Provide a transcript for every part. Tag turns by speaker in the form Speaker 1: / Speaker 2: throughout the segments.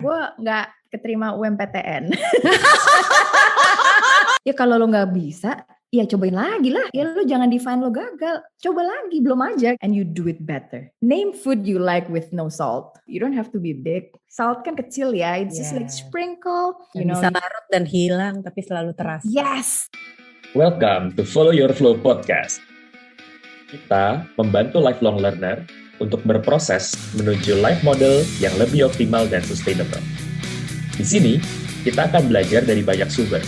Speaker 1: Gue nggak keterima UMPTN. Ya kalau lo nggak bisa, ya cobain lagi lah. Ya lo jangan define lo gagal. Coba lagi, belum aja. And you do it better. Name food you like with no salt. You don't have to be big. Salt kan kecil ya. It's just like sprinkle.
Speaker 2: Bisa larut dan hilang, tapi selalu terasa.
Speaker 1: Yes.
Speaker 3: Welcome to Follow Your Flow Podcast. Kita membantu lifelong learner untuk berproses menuju life model yang lebih optimal dan sustainable. Di sini, kita akan belajar dari banyak sumber,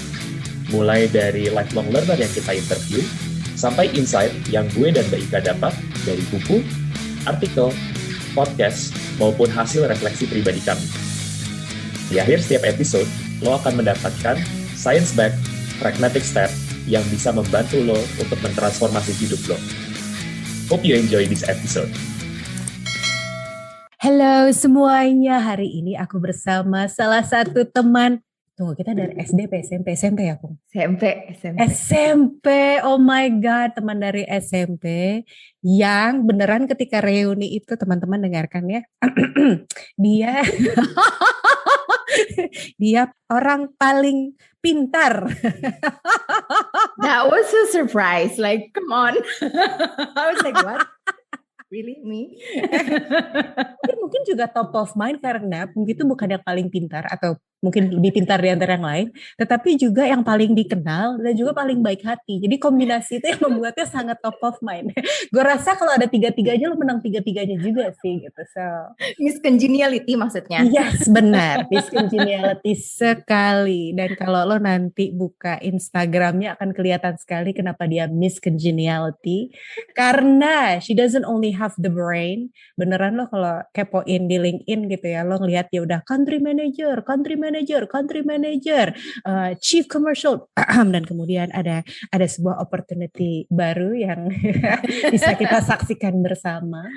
Speaker 3: mulai dari lifelong learner yang kita interview, sampai insight yang gue dan Mbak Ika dapat dari buku, artikel, podcast, maupun hasil refleksi pribadi kami. Di akhir setiap episode, lo akan mendapatkan science-backed pragmatic step yang bisa membantu lo untuk mentransformasi hidup lo. Hope you enjoy this episode.
Speaker 2: Halo semuanya, hari ini aku bersama salah satu teman. Tunggu, kita dari SD, SMP ya, Pung? SMP, oh my God, teman dari SMP yang beneran ketika reuni itu, teman-teman dengarkan ya, dia orang paling pintar.
Speaker 1: That was a surprise, like come on. I was like, what? Really me?
Speaker 2: Mungkin juga top of mind karena mungkin itu bukan yang paling pintar atau mungkin lebih pintar di antara yang lain, tetapi juga yang paling dikenal dan juga paling baik hati. Jadi kombinasi itu yang membuatnya sangat top of mind. Gue rasa kalau ada tiga-tiganya lo menang tiga-tiganya juga sih gitu. So,
Speaker 1: Miss Congeniality maksudnya.
Speaker 2: Yes, benar. Miss Congeniality sekali. Dan kalau lo nanti buka Instagramnya akan kelihatan sekali kenapa dia Miss Congeniality. Karena she doesn't only have the brain. Beneran lo kalau kepoin di LinkedIn gitu ya, lo ngeliat dia udah country manager, chief commercial, dan kemudian ada sebuah opportunity baru yang bisa kita saksikan bersama.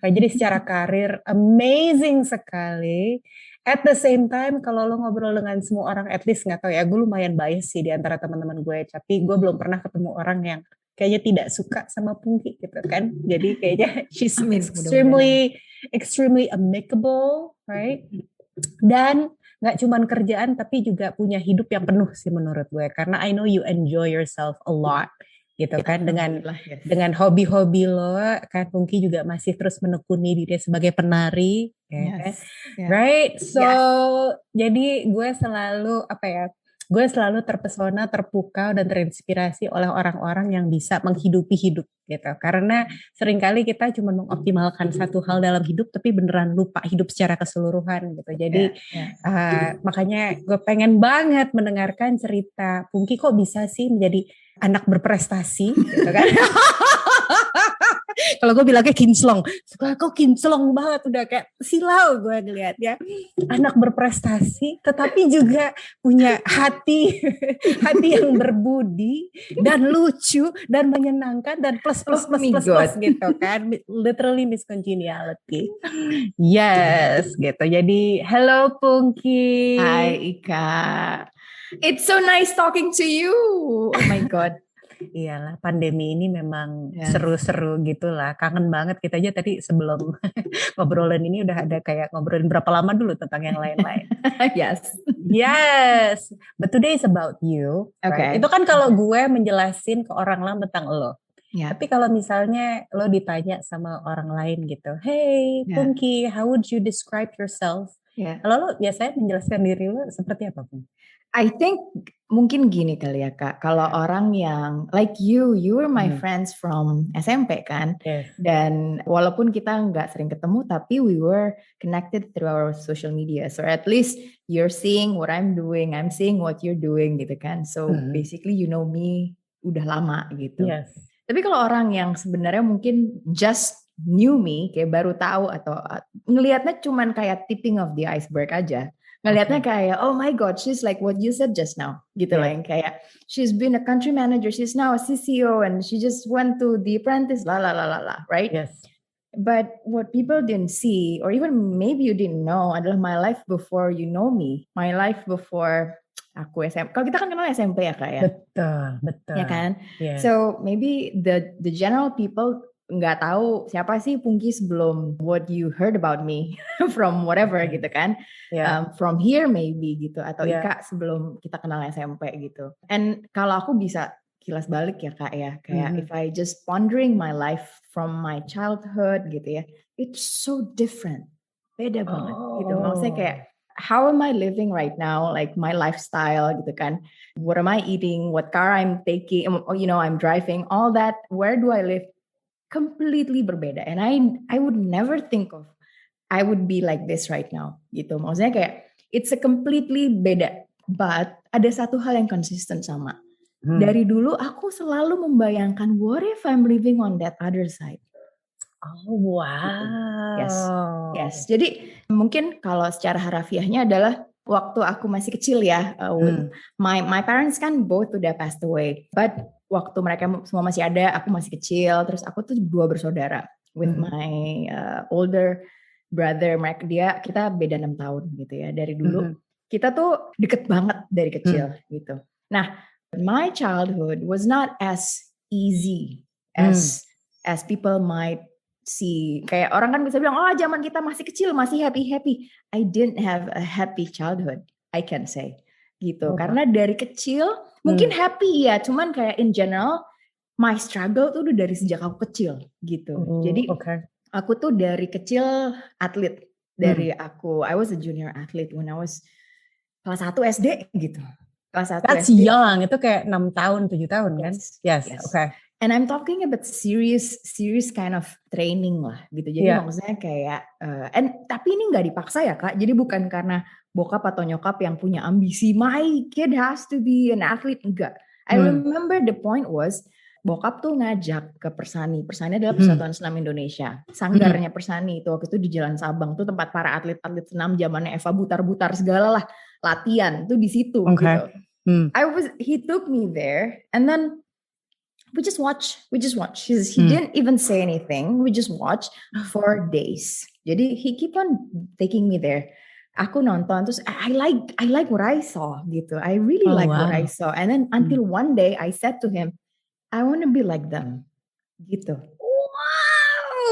Speaker 2: Jadi secara karir amazing sekali. At the same time, kalau lo ngobrol dengan semua orang, at least nggak tahu ya, gue lumayan bias sih di antara teman-teman gue, tapi gue belum pernah ketemu orang yang kayaknya tidak suka sama Pungki gitu kan. Jadi kayaknya she's extremely amicable, right? Dan nggak cuman kerjaan tapi juga punya hidup yang penuh sih menurut gue, karena I know you enjoy yourself a lot gitu kan, dengan hobi-hobi lo kan. Pungki juga masih terus menekuni diri sebagai penari, right? So jadi gue selalu terpesona, terpukau dan terinspirasi oleh orang-orang yang bisa menghidupi hidup gitu. Karena seringkali kita cuma mengoptimalkan satu hal dalam hidup tapi beneran lupa hidup secara keseluruhan gitu. Jadi makanya gue pengen banget mendengarkan cerita Pungki kok bisa sih menjadi anak berprestasi gitu kan. Kalau gue bilangnya kinclong, suka kok kinclong banget, udah kayak silau gue ngeliat ya, anak berprestasi tetapi juga punya hati yang berbudi dan lucu dan menyenangkan dan plus gitu kan, literally Miss Congeniality. Yes gitu. Jadi hello Pungki.
Speaker 1: Hai Ika. It's so nice talking to you. Oh my God.
Speaker 2: Iyalah, pandemi ini memang seru-seru gitulah. Kangen banget kita aja tadi sebelum ngobrolin ini udah ada kayak ngobrolin berapa lama dulu tentang yang lain-lain. Yes. But today is about you. Right? Itu kan kalau gue menjelasin ke orang lain tentang lo. Tapi kalau misalnya lo ditanya sama orang lain gitu, hey Pungki, how would you describe yourself? Kalau lo biasanya menjelaskan diri lo seperti apa, Pung?
Speaker 1: I think mungkin gini kali ya Kak, kalau orang yang like you were my friends from SMP kan, dan walaupun kita nggak sering ketemu, tapi we were connected through our social media, so at least you're seeing what I'm doing, I'm seeing what you're doing gitu kan, so basically you know me udah lama gitu. Tapi kalau orang yang sebenarnya mungkin just knew me, kayak baru tahu atau ngelihatnya cuman kayak tipping of the iceberg aja. Ngelihatnya kayak, oh my God, she's like what you said just now, gitu lah, yang kayak she's been a country manager, she's now a CCO, and she just went to The Apprentice, right? But what people didn't see, or even maybe you didn't know, adalah my life before you know me, my life before aku SMP. Kalau kita kan kenal SMP ya Kak ya?
Speaker 2: Betul.
Speaker 1: Ya kan? So maybe the general people nggak tahu siapa sih Pungki sebelum what you heard about me from whatever gitu kan. From here maybe gitu, atau Ika sebelum kita kenal SMP gitu. And kalau aku bisa kilas balik ya Kak ya, kayak if I just pondering my life from my childhood gitu ya, it's so different, beda banget gitu. Maksudnya kayak how am I living right now, like my lifestyle gitu kan, what am I eating, what car I'm taking, you know, I'm driving, all that, where do I live, completely berbeda. And I would never think of I would be like this right now gitu. Maksudnya kayak it's a completely beda, but ada satu hal yang konsisten sama. Dari dulu aku selalu membayangkan what if I'm living on that other side.
Speaker 2: Oh wow.
Speaker 1: Yes. Jadi mungkin kalau secara harafiahnya adalah waktu aku masih kecil ya, my parents kan both udah passed away, but waktu mereka semua masih ada, aku masih kecil, terus aku tuh 2 bersaudara with my older brother. Kita beda 6 tahun gitu ya. Dari dulu kita tuh deket banget dari kecil gitu. Nah, my childhood was not as easy as people might see. Kayak orang kan bisa bilang, oh zaman kita masih kecil, masih happy. I didn't have a happy childhood, I can say gitu. Karena dari kecil mungkin happy ya, cuman kayak in general my struggle tuh udah dari sejak aku kecil gitu. Jadi aku tuh dari kecil atlet. I was a junior athlete when I was kelas 1 SD gitu. Kelas 1
Speaker 2: That's
Speaker 1: SD.
Speaker 2: young, itu kayak 6 tahun, 7 tahun kan? Yes. Okay.
Speaker 1: And I'm talking about serious kind of training lah gitu. Jadi maksudnya kayak, tapi ini nggak dipaksa ya Kak. Jadi bukan karena bokap atau nyokap yang punya ambisi, my kid has to be an athlete, enggak. I remember the point was, bokap tuh ngajak ke Persani. Persani adalah Persatuan Senam Indonesia. Sanggarnya Persani itu waktu itu di Jalan Sabang tuh tempat para atlet-atlet senam zamannya Eva Butar-Butar segala lah latihan tuh di situ gitu. He took me there and then we just watch. He didn't even say anything. We just watch for days. Jadi he keep on taking me there. Aku nonton terus I like what I saw gitu. I really like what I saw. And then until one day I said to him, I want to be like them, gitu.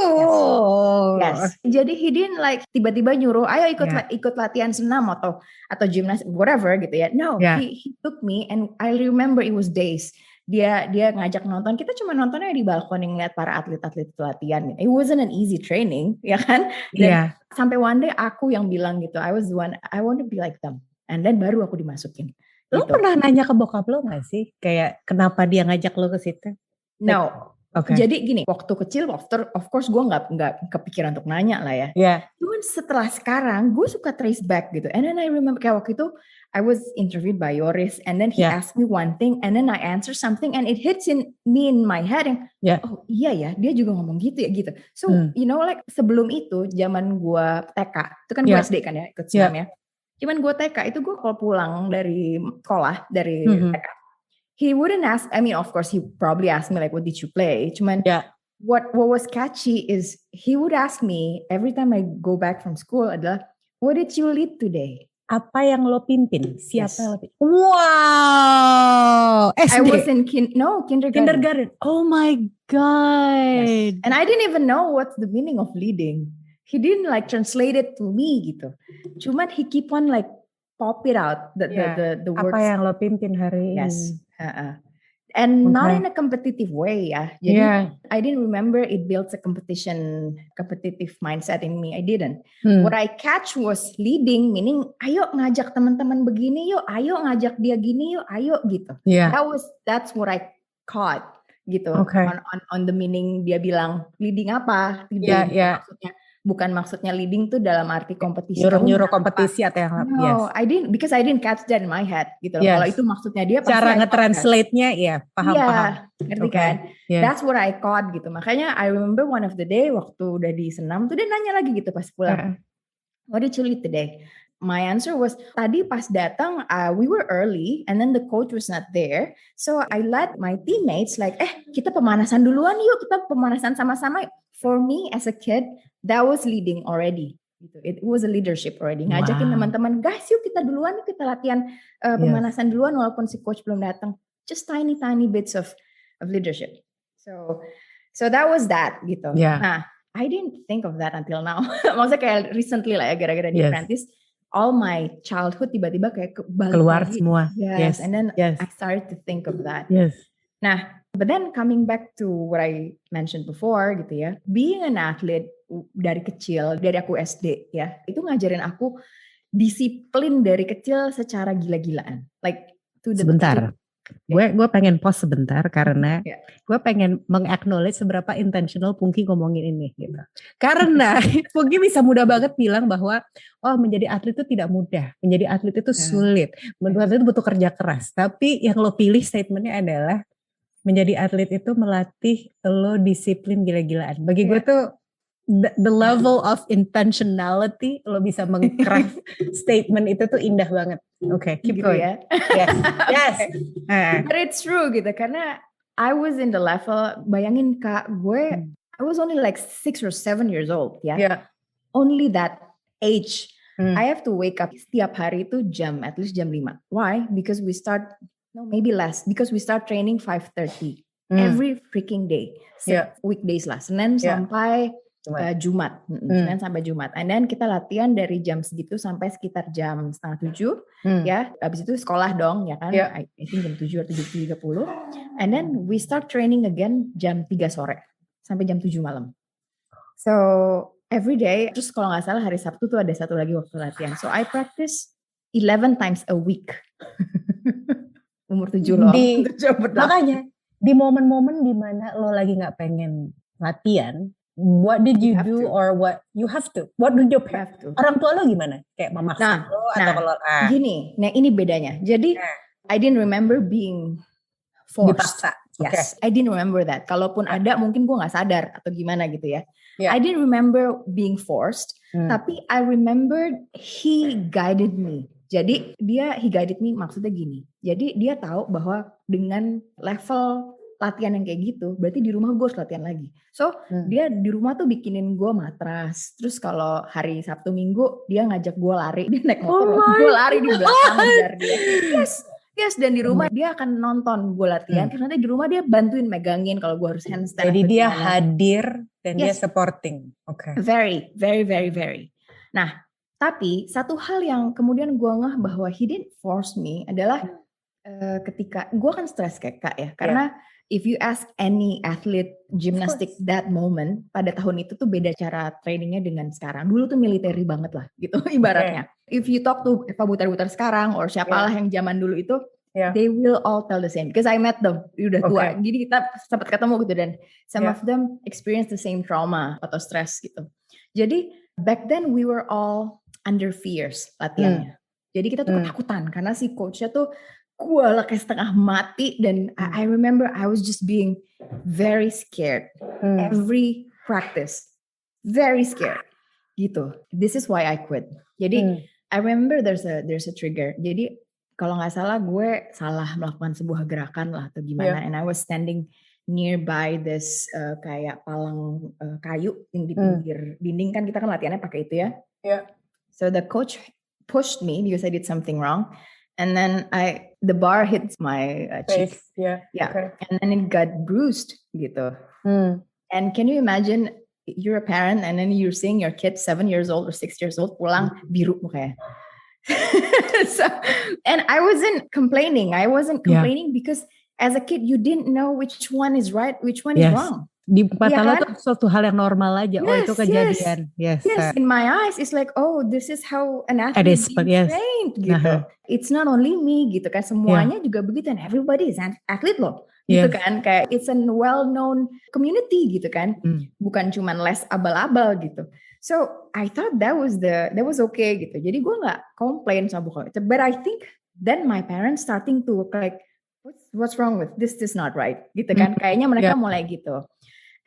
Speaker 2: Wow.
Speaker 1: Yes. Jadi he didn't like tiba-tiba nyuruh, ayo ikut latihan senam atau gimnas, whatever gitu ya. No, he took me and I remember it was days. Dia ngajak nonton. Kita cuma nontonnya di balkon yang ngeliat para atlet-atlet itu latihan. It wasn't an easy training, ya kan? Dan sampai one day aku yang bilang gitu, I was the one, I want to be like them. And then baru aku dimasukin.
Speaker 2: Lo pernah nanya ke bokap lo gak sih? Kayak kenapa dia ngajak lo ke situ?
Speaker 1: No. Jadi gini, waktu kecil, of course gue nggak kepikiran untuk nanya lah ya. Cuman setelah sekarang, gue suka trace back gitu. And then I remember kayak waktu itu, I was interviewed by Yoris, and then he asked me one thing, and then I answer something, and it hits me in my head, yang, oh iya ya, dia juga ngomong gitu ya gitu. So you know like sebelum itu, zaman gue TK, itu kan gue SD kan ya, ikut senam ya. Cuman gue TK itu gue kalau pulang dari sekolah, dari TK, he wouldn't ask, I mean of course he probably asked me like what did you play, cuman what was catchy is he would ask me every time I go back from school adalah, what did you lead today?
Speaker 2: Apa yang lo pimpin? Siapa yang lo pimpin? Wow. SD?
Speaker 1: I was in kindergarten.
Speaker 2: Oh my God.
Speaker 1: Yes. And I didn't even know what's the meaning of leading. He didn't like translate it to me gitu. Cuman he keep on like pop it out the words.
Speaker 2: Apa yang lo pimpin hari ini?
Speaker 1: Yes. And not in a competitive way ya. Jadi I didn't remember it builds a competitive mindset in me. I didn't. What I catch was leading, meaning ayo ngajak teman-teman begini yuk, ayo ngajak dia gini yuk, ayo gitu. That's what I caught gitu. On the meaning dia bilang leading apa? Bukan maksudnya leading tuh dalam arti kompetisi.
Speaker 2: Nyuruh kompetisi atau yang lain.
Speaker 1: No, I didn't, because I didn't catch that in my head gitu. Kalau itu maksudnya dia pasti
Speaker 2: cara nge-translate-nya paham.
Speaker 1: Ngerti kan? That's what I caught gitu. Makanya I remember one of the day waktu udah di senam tuh dia nanya lagi gitu pas pulang. What did you lead today? My answer was, tadi pas datang we were early and then the coach was not there. So I led my teammates like, kita pemanasan duluan yuk, kita pemanasan sama-sama. For me as a kid, that was leading already. It was a leadership already. Ngajakin teman-teman, guys yuk kita duluan, yuk kita latihan pemanasan duluan walaupun si coach belum datang. Just tiny bits of leadership. So So that was that gitu.
Speaker 2: Yeah.
Speaker 1: Nah, I didn't think of that until now. Maksudnya kayak recently lah ya, gara-gara di
Speaker 2: Yes.
Speaker 1: Apprentice, all my childhood tiba-tiba kayak balik
Speaker 2: Keluar
Speaker 1: lagi.
Speaker 2: semua.
Speaker 1: Yes, and then
Speaker 2: Yes.
Speaker 1: I started to think of that.
Speaker 2: Yes.
Speaker 1: Nah, but then coming back to what I mentioned before gitu ya, being an athlete dari kecil, dari aku SD ya, itu ngajarin aku disiplin dari kecil secara gila-gilaan. Like to the
Speaker 2: Sebentar. Gue pengen pause sebentar karena
Speaker 1: Yeah.
Speaker 2: gue pengen meng-acknowledge seberapa intentional Pungki ngomongin ini gitu. Karena Pungki bisa mudah banget bilang bahwa menjadi atlet itu tidak mudah, menjadi atlet itu sulit, menjadi atlet itu butuh kerja keras. Tapi yang lo pilih statementnya adalah menjadi atlet itu melatih lo disiplin gila-gilaan. Bagi gue tuh the level of intentionality lo bisa meng-craft statement itu tuh indah banget. Okay, keep
Speaker 1: gitu
Speaker 2: going.
Speaker 1: ya.
Speaker 2: Yes.
Speaker 1: But it's true gitu karena I was in the level, bayangin Kak, I was only like 6 or 7 years old ya.
Speaker 2: Yeah.
Speaker 1: Only that age. I have to wake up setiap hari itu at least jam 5. Why? Because we start maybe less because we start training 5:30 every freaking day. Weekdays lah, Senin sampai Jumat. Senin sampai Jumat. And then kita latihan dari jam segitu sampai sekitar jam 6:30 ya. Habis itu sekolah dong ya kan. I think jam 7 atau 7:30. And then we start training again jam 3 sore sampai jam 7 malam. So every day, terus kalau nggak salah hari Sabtu tuh ada satu lagi waktu latihan. So I practice 11 times a week. Umur 7 loh.
Speaker 2: Makanya di momen-momen dimana lo lagi nggak pengen latihan, what did you do or what you have to? What do your parents? Orang tua lo gimana? Kayak memaksa lo atau kalau
Speaker 1: gini, nah ini bedanya. Jadi I didn't remember being forced.
Speaker 2: Dipaksa.
Speaker 1: Yes, I didn't remember that. Kalaupun ada mungkin gue nggak sadar atau gimana gitu ya.
Speaker 2: Yeah.
Speaker 1: I didn't remember being forced, tapi I remembered he guided me. Jadi he guided me maksudnya gini. Jadi dia tahu bahwa dengan level latihan yang kayak gitu, berarti di rumah gue harus latihan lagi. So dia di rumah tuh bikinin gue matras. Terus kalau hari Sabtu Minggu dia ngajak gue lari, dia naik motor, gue lari di belakang ngejar dia. Yes, dan di rumah dia akan nonton gue latihan. Terus nanti di rumah dia bantuin megangin kalau gue harus handstand.
Speaker 2: Jadi dia hadir dan dia supporting. Okay.
Speaker 1: Very, very, very, very. Nah, tapi satu hal yang kemudian gue ngeh bahwa he didn't force me adalah ketika gue kan stres kayak Kak ya. Karena if you ask any athlete gymnastic that moment, pada tahun itu tuh beda cara trainingnya dengan sekarang. Dulu tuh military banget lah gitu ibaratnya. If you talk to Eva Butar-Butar sekarang or siapalah yang zaman dulu itu, they will all tell the same. Because I met them, udah tua. Jadi kita sempat ketemu gitu dan some of them experience the same trauma atau stress gitu. Jadi back then we were all under fears latihannya. Jadi kita tuh ketakutan karena si coachnya tuh kuala kayak setengah mati dan I remember I was just being very scared every practice, very scared gitu. This is why I quit. Jadi I remember there's a trigger. Jadi kalau nggak salah gue salah melakukan sebuah gerakan lah atau gimana, and I was standing nearby this kayak palang kayu yang di pinggir dinding kan kita kan latihannya pakai itu ya. So the coach pushed me because I did something wrong. And then the bar hits my cheek. And then it got bruised gitu. And can you imagine you're a parent and then you're seeing your kid 7 years old or 6 years old pulang biru mukanya. So, and I wasn't complaining. Because as a kid you didn't know which one is right, which one is wrong.
Speaker 2: Di mata lo tuh suatu hal yang normal aja. Itu kejadian. Yes.
Speaker 1: In my eyes, it's like, this is how an athlete is trained gitu. It's not only me gitu kan, semuanya juga begitu. And everybody is an athlete loh. Gitu kan, kayak it's a well-known community gitu kan. Bukan cuman les abal-abal gitu. So I thought that was okay gitu. Jadi gue nggak complain sama buku. But I think then my parents starting to like, what's wrong with this? This is not right gitu kan. Kayaknya mereka mulai gitu.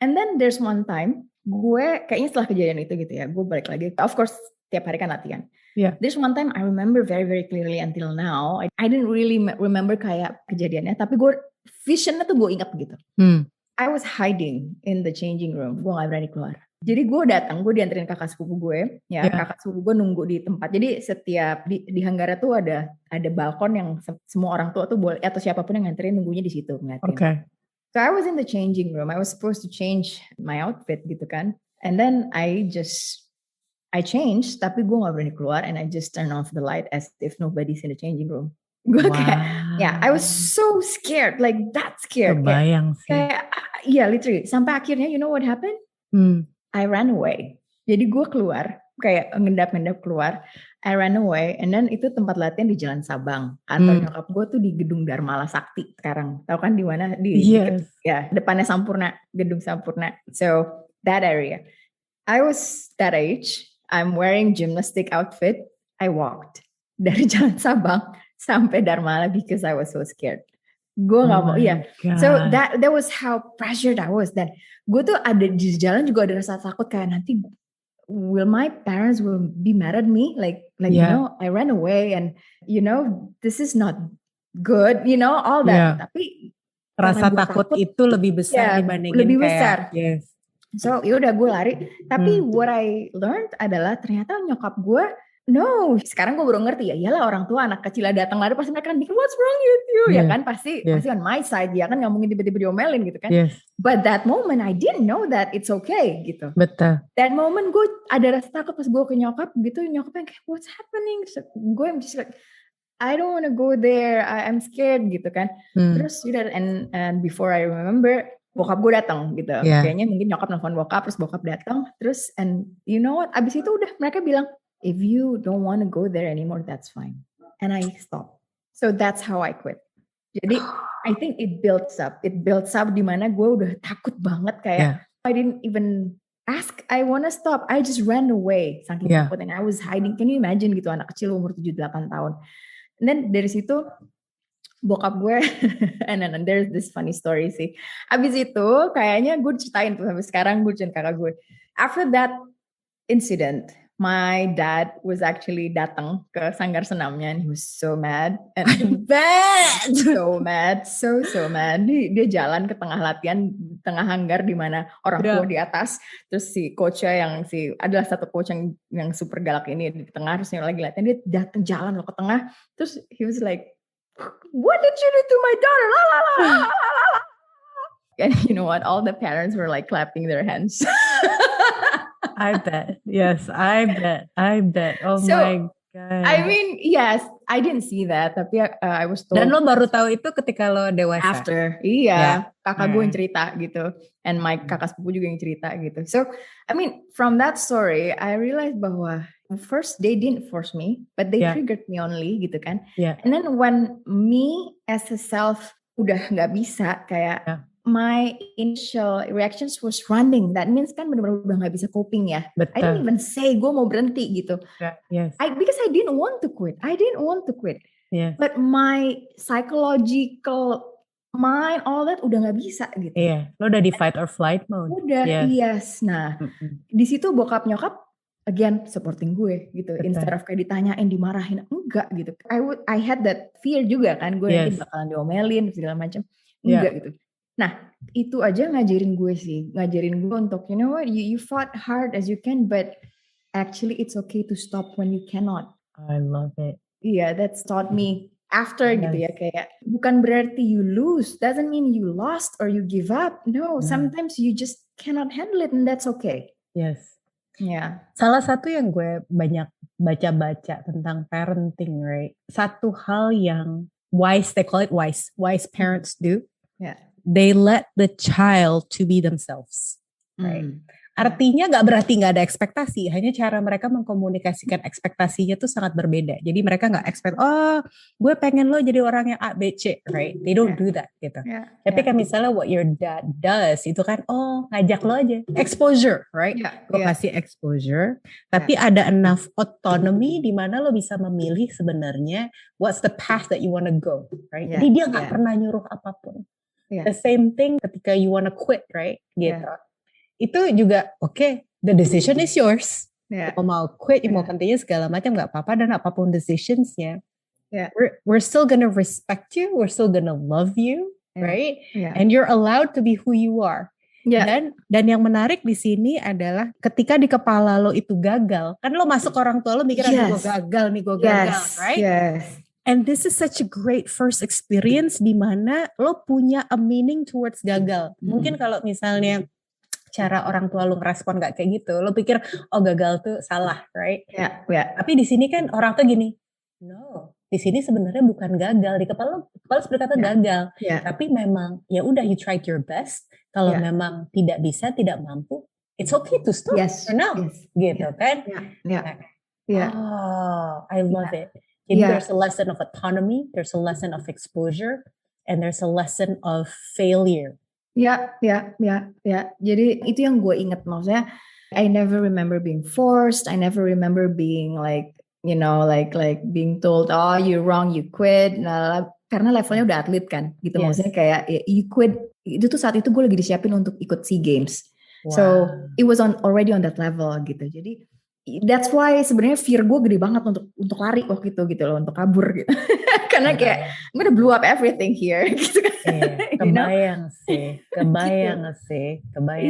Speaker 1: And then there's one time, gue kayaknya setelah kejadian itu gitu ya, gue balik lagi. Of course, tiap hari kan latihan. There's one time I remember very, very clearly until now. I didn't really remember kayak kejadiannya, tapi gue visionnya tuh gue ingat gitu. I was hiding in the changing room. Gue gak berani keluar. Jadi gue datang, gue dianterin kakak sepupu gue. Kakak sepupu gue nunggu di tempat. Jadi setiap di Hanggara tuh ada balkon yang semua orang tua tuh boleh, atau siapapun yang nganterin nunggunya di situ ngeliatin. So I was in the changing room. I was supposed to change my outfit gitu kan. And then I changed, tapi gue gak berani keluar, and I just turn off the light as if nobody's in the changing room. Gue kayak, I was so scared, like that scared.
Speaker 2: Kebayang sih.
Speaker 1: Yeah, literally. Sampai akhirnya, you know what happened? I ran away. Jadi gue keluar, kayak ngendap-ngendap keluar. I ran away, and then itu tempat latihan di Jalan Sabang. Kantor nyokap gue tuh di Gedung Dharma Sakti sekarang. Tahu kan di mana? Ya, depannya Sampurna, Gedung Sampurna. So that area. I was that age. I'm wearing gymnastic outfit. I walked dari Jalan Sabang sampai Dharma because I was so scared. Gue nggak mau, So that was how pressured I was. Dan gue tuh ada di jalan juga ada rasa takut kayak nanti will my parents will be mad at me? Like you know, I ran away and you know this is not good. You know all that. Tapi
Speaker 2: rasa takut itu lebih besar dibandingin
Speaker 1: lebih
Speaker 2: kayak,
Speaker 1: besar.
Speaker 2: Yes.
Speaker 1: So yaudah gue lari. Tapi what I learned adalah ternyata nyokap gue, no, sekarang gue baru ngerti ya. Iyalah orang tua anak kecil datang lari pasti mereka kan mikir what's wrong with you, ya kan pasti on my side dia kan nggak mungkin tiba-tiba diomelin gitu kan. But that moment I didn't know that it's okay gitu.
Speaker 2: Betul.
Speaker 1: That moment gue ada rasa takut pas gue ke nyokap gitu, nyokapnya kayak what's happening? So, gue just like I don't want to go there, I'm scared gitu kan. Terus udah and before I remember bokap gue datang gitu. Kayaknya mungkin nyokap nelfon bokap, terus bokap datang, terus and you know what? Abis itu udah mereka bilang, if you don't want to go there anymore, that's fine. And I stopped. So that's how I quit. Jadi I think it builds up. It builds up di mana gue udah takut banget kayak I didn't even ask, I wanna stop. I just ran away. Saking takut and I was hiding. Can you imagine gitu anak kecil umur 7-8 tahun. And then dari situ bokap gue and then there's this funny story sih. Abis itu kayaknya gue ceritain tuh sampai sekarang gue ceritain kakak gue. After that incident, my dad was actually datang ke sanggar senamnya and he was so mad and so mad. Dia jalan ke tengah latihan, tengah hanggar di mana orang tua di atas, terus si coachnya adalah satu coach yang super galak ini di tengah, terus yang lagi latihan dia datang jalan loh ke tengah, terus he was like, what did you do to my daughter? La, la, la, la, la, la. And you know what? All the parents were like clapping their hands.
Speaker 2: I bet. Yes, I bet. Oh so, my God.
Speaker 1: I mean, yes, I didn't see that. Tapi I was told.
Speaker 2: Dan lo baru tahu itu ketika lo dewasa?
Speaker 1: After. Kakak gue yang cerita gitu. And my kakak sepupu juga yang cerita gitu. So, I mean, from that story, I realized bahwa first they didn't force me, but they triggered me only gitu kan. And then when me as a self udah gak bisa kayak my initial reactions was running. That means kan benar-benar udah gak bisa coping ya.
Speaker 2: Betul.
Speaker 1: I didn't even say gue mau berhenti gitu. Because I didn't want to quit. But my psychological mind, all that udah gak bisa gitu.
Speaker 2: Lo udah di fight or flight mode.
Speaker 1: Udah, yes. Nah, di situ bokap nyokap again supporting gue gitu. Betul. Instead of kayak ditanyain, dimarahin, enggak gitu. I had that fear juga kan, gue nanti bakalan diomelin segala macam. Enggak gitu. Nah, itu aja ngajarin gue untuk you know what, you fought hard as you can, but actually it's okay to stop when you cannot.
Speaker 2: I love it.
Speaker 1: Yeah, that's taught me after gitu ya, kayak bukan berarti you lose, doesn't mean you lost or you give up. No, sometimes you just cannot handle it and that's okay.
Speaker 2: Yes.
Speaker 1: Yeah.
Speaker 2: Salah satu yang gue banyak baca-baca tentang parenting, right? Satu hal yang wise, they call it wise parents do.
Speaker 1: Yeah.
Speaker 2: They let the child to be themselves, right? Artinya gak berarti gak ada ekspektasi, hanya cara mereka mengkomunikasikan ekspektasinya tuh sangat berbeda. Jadi mereka gak expect, oh gue pengen lo jadi orang yang A, B, C, right? They don't do that gitu. Tapi kan misalnya what your dad does, itu kan ngajak lo aja. Exposure, right? Gue kasih exposure, tapi ada enough autonomy di mana lo bisa memilih sebenarnya what's the path that you wanna go, right? Jadi dia gak pernah nyuruh apapun. The same thing ketika you wanna quit, right? Gitu. Itu juga the decision is yours. Mau quit, mau continue segala macam gak apa-apa, dan apapun decisionsnya, we're still gonna respect you, we're still gonna love you, right? And you're allowed to be who you are. Dan yang menarik di sini adalah ketika di kepala lo itu gagal, kan lo masuk orang tua lo mikir gue gagal, right? And this is such a great first experience di mana lo punya a meaning towards gagal. Mungkin kalau misalnya cara orang tua lo ngerespon gak kayak gitu, lo pikir oh gagal tuh salah, right? Tapi di sini kan orang tuh gini, no, di sini sebenarnya bukan gagal, di kepala seperti kata gagal, tapi memang ya udah you tried your best. Kalau memang tidak bisa, tidak mampu, it's okay to stop for now, gitu kan? Oh, I love it. Jadi there's a lesson of autonomy, there's a lesson of exposure, and there's a lesson of failure.
Speaker 1: Ya. Jadi itu yang gue inget, maksudnya I never remember being forced. I never remember being like, you know, like being told, oh you're wrong, you quit. Nah, karena levelnya udah atlet kan, gitu. Maksudnya kayak you quit. Itu tuh saat itu gue lagi disiapin untuk ikut SEA Games. So it was already on that level gitu. Jadi that's why sebenarnya fear gue gede banget untuk lari waktu itu gitu loh, untuk kabur gitu. Karena kayak I'm gonna blow up everything here gitu kan.
Speaker 2: Kebayang sih.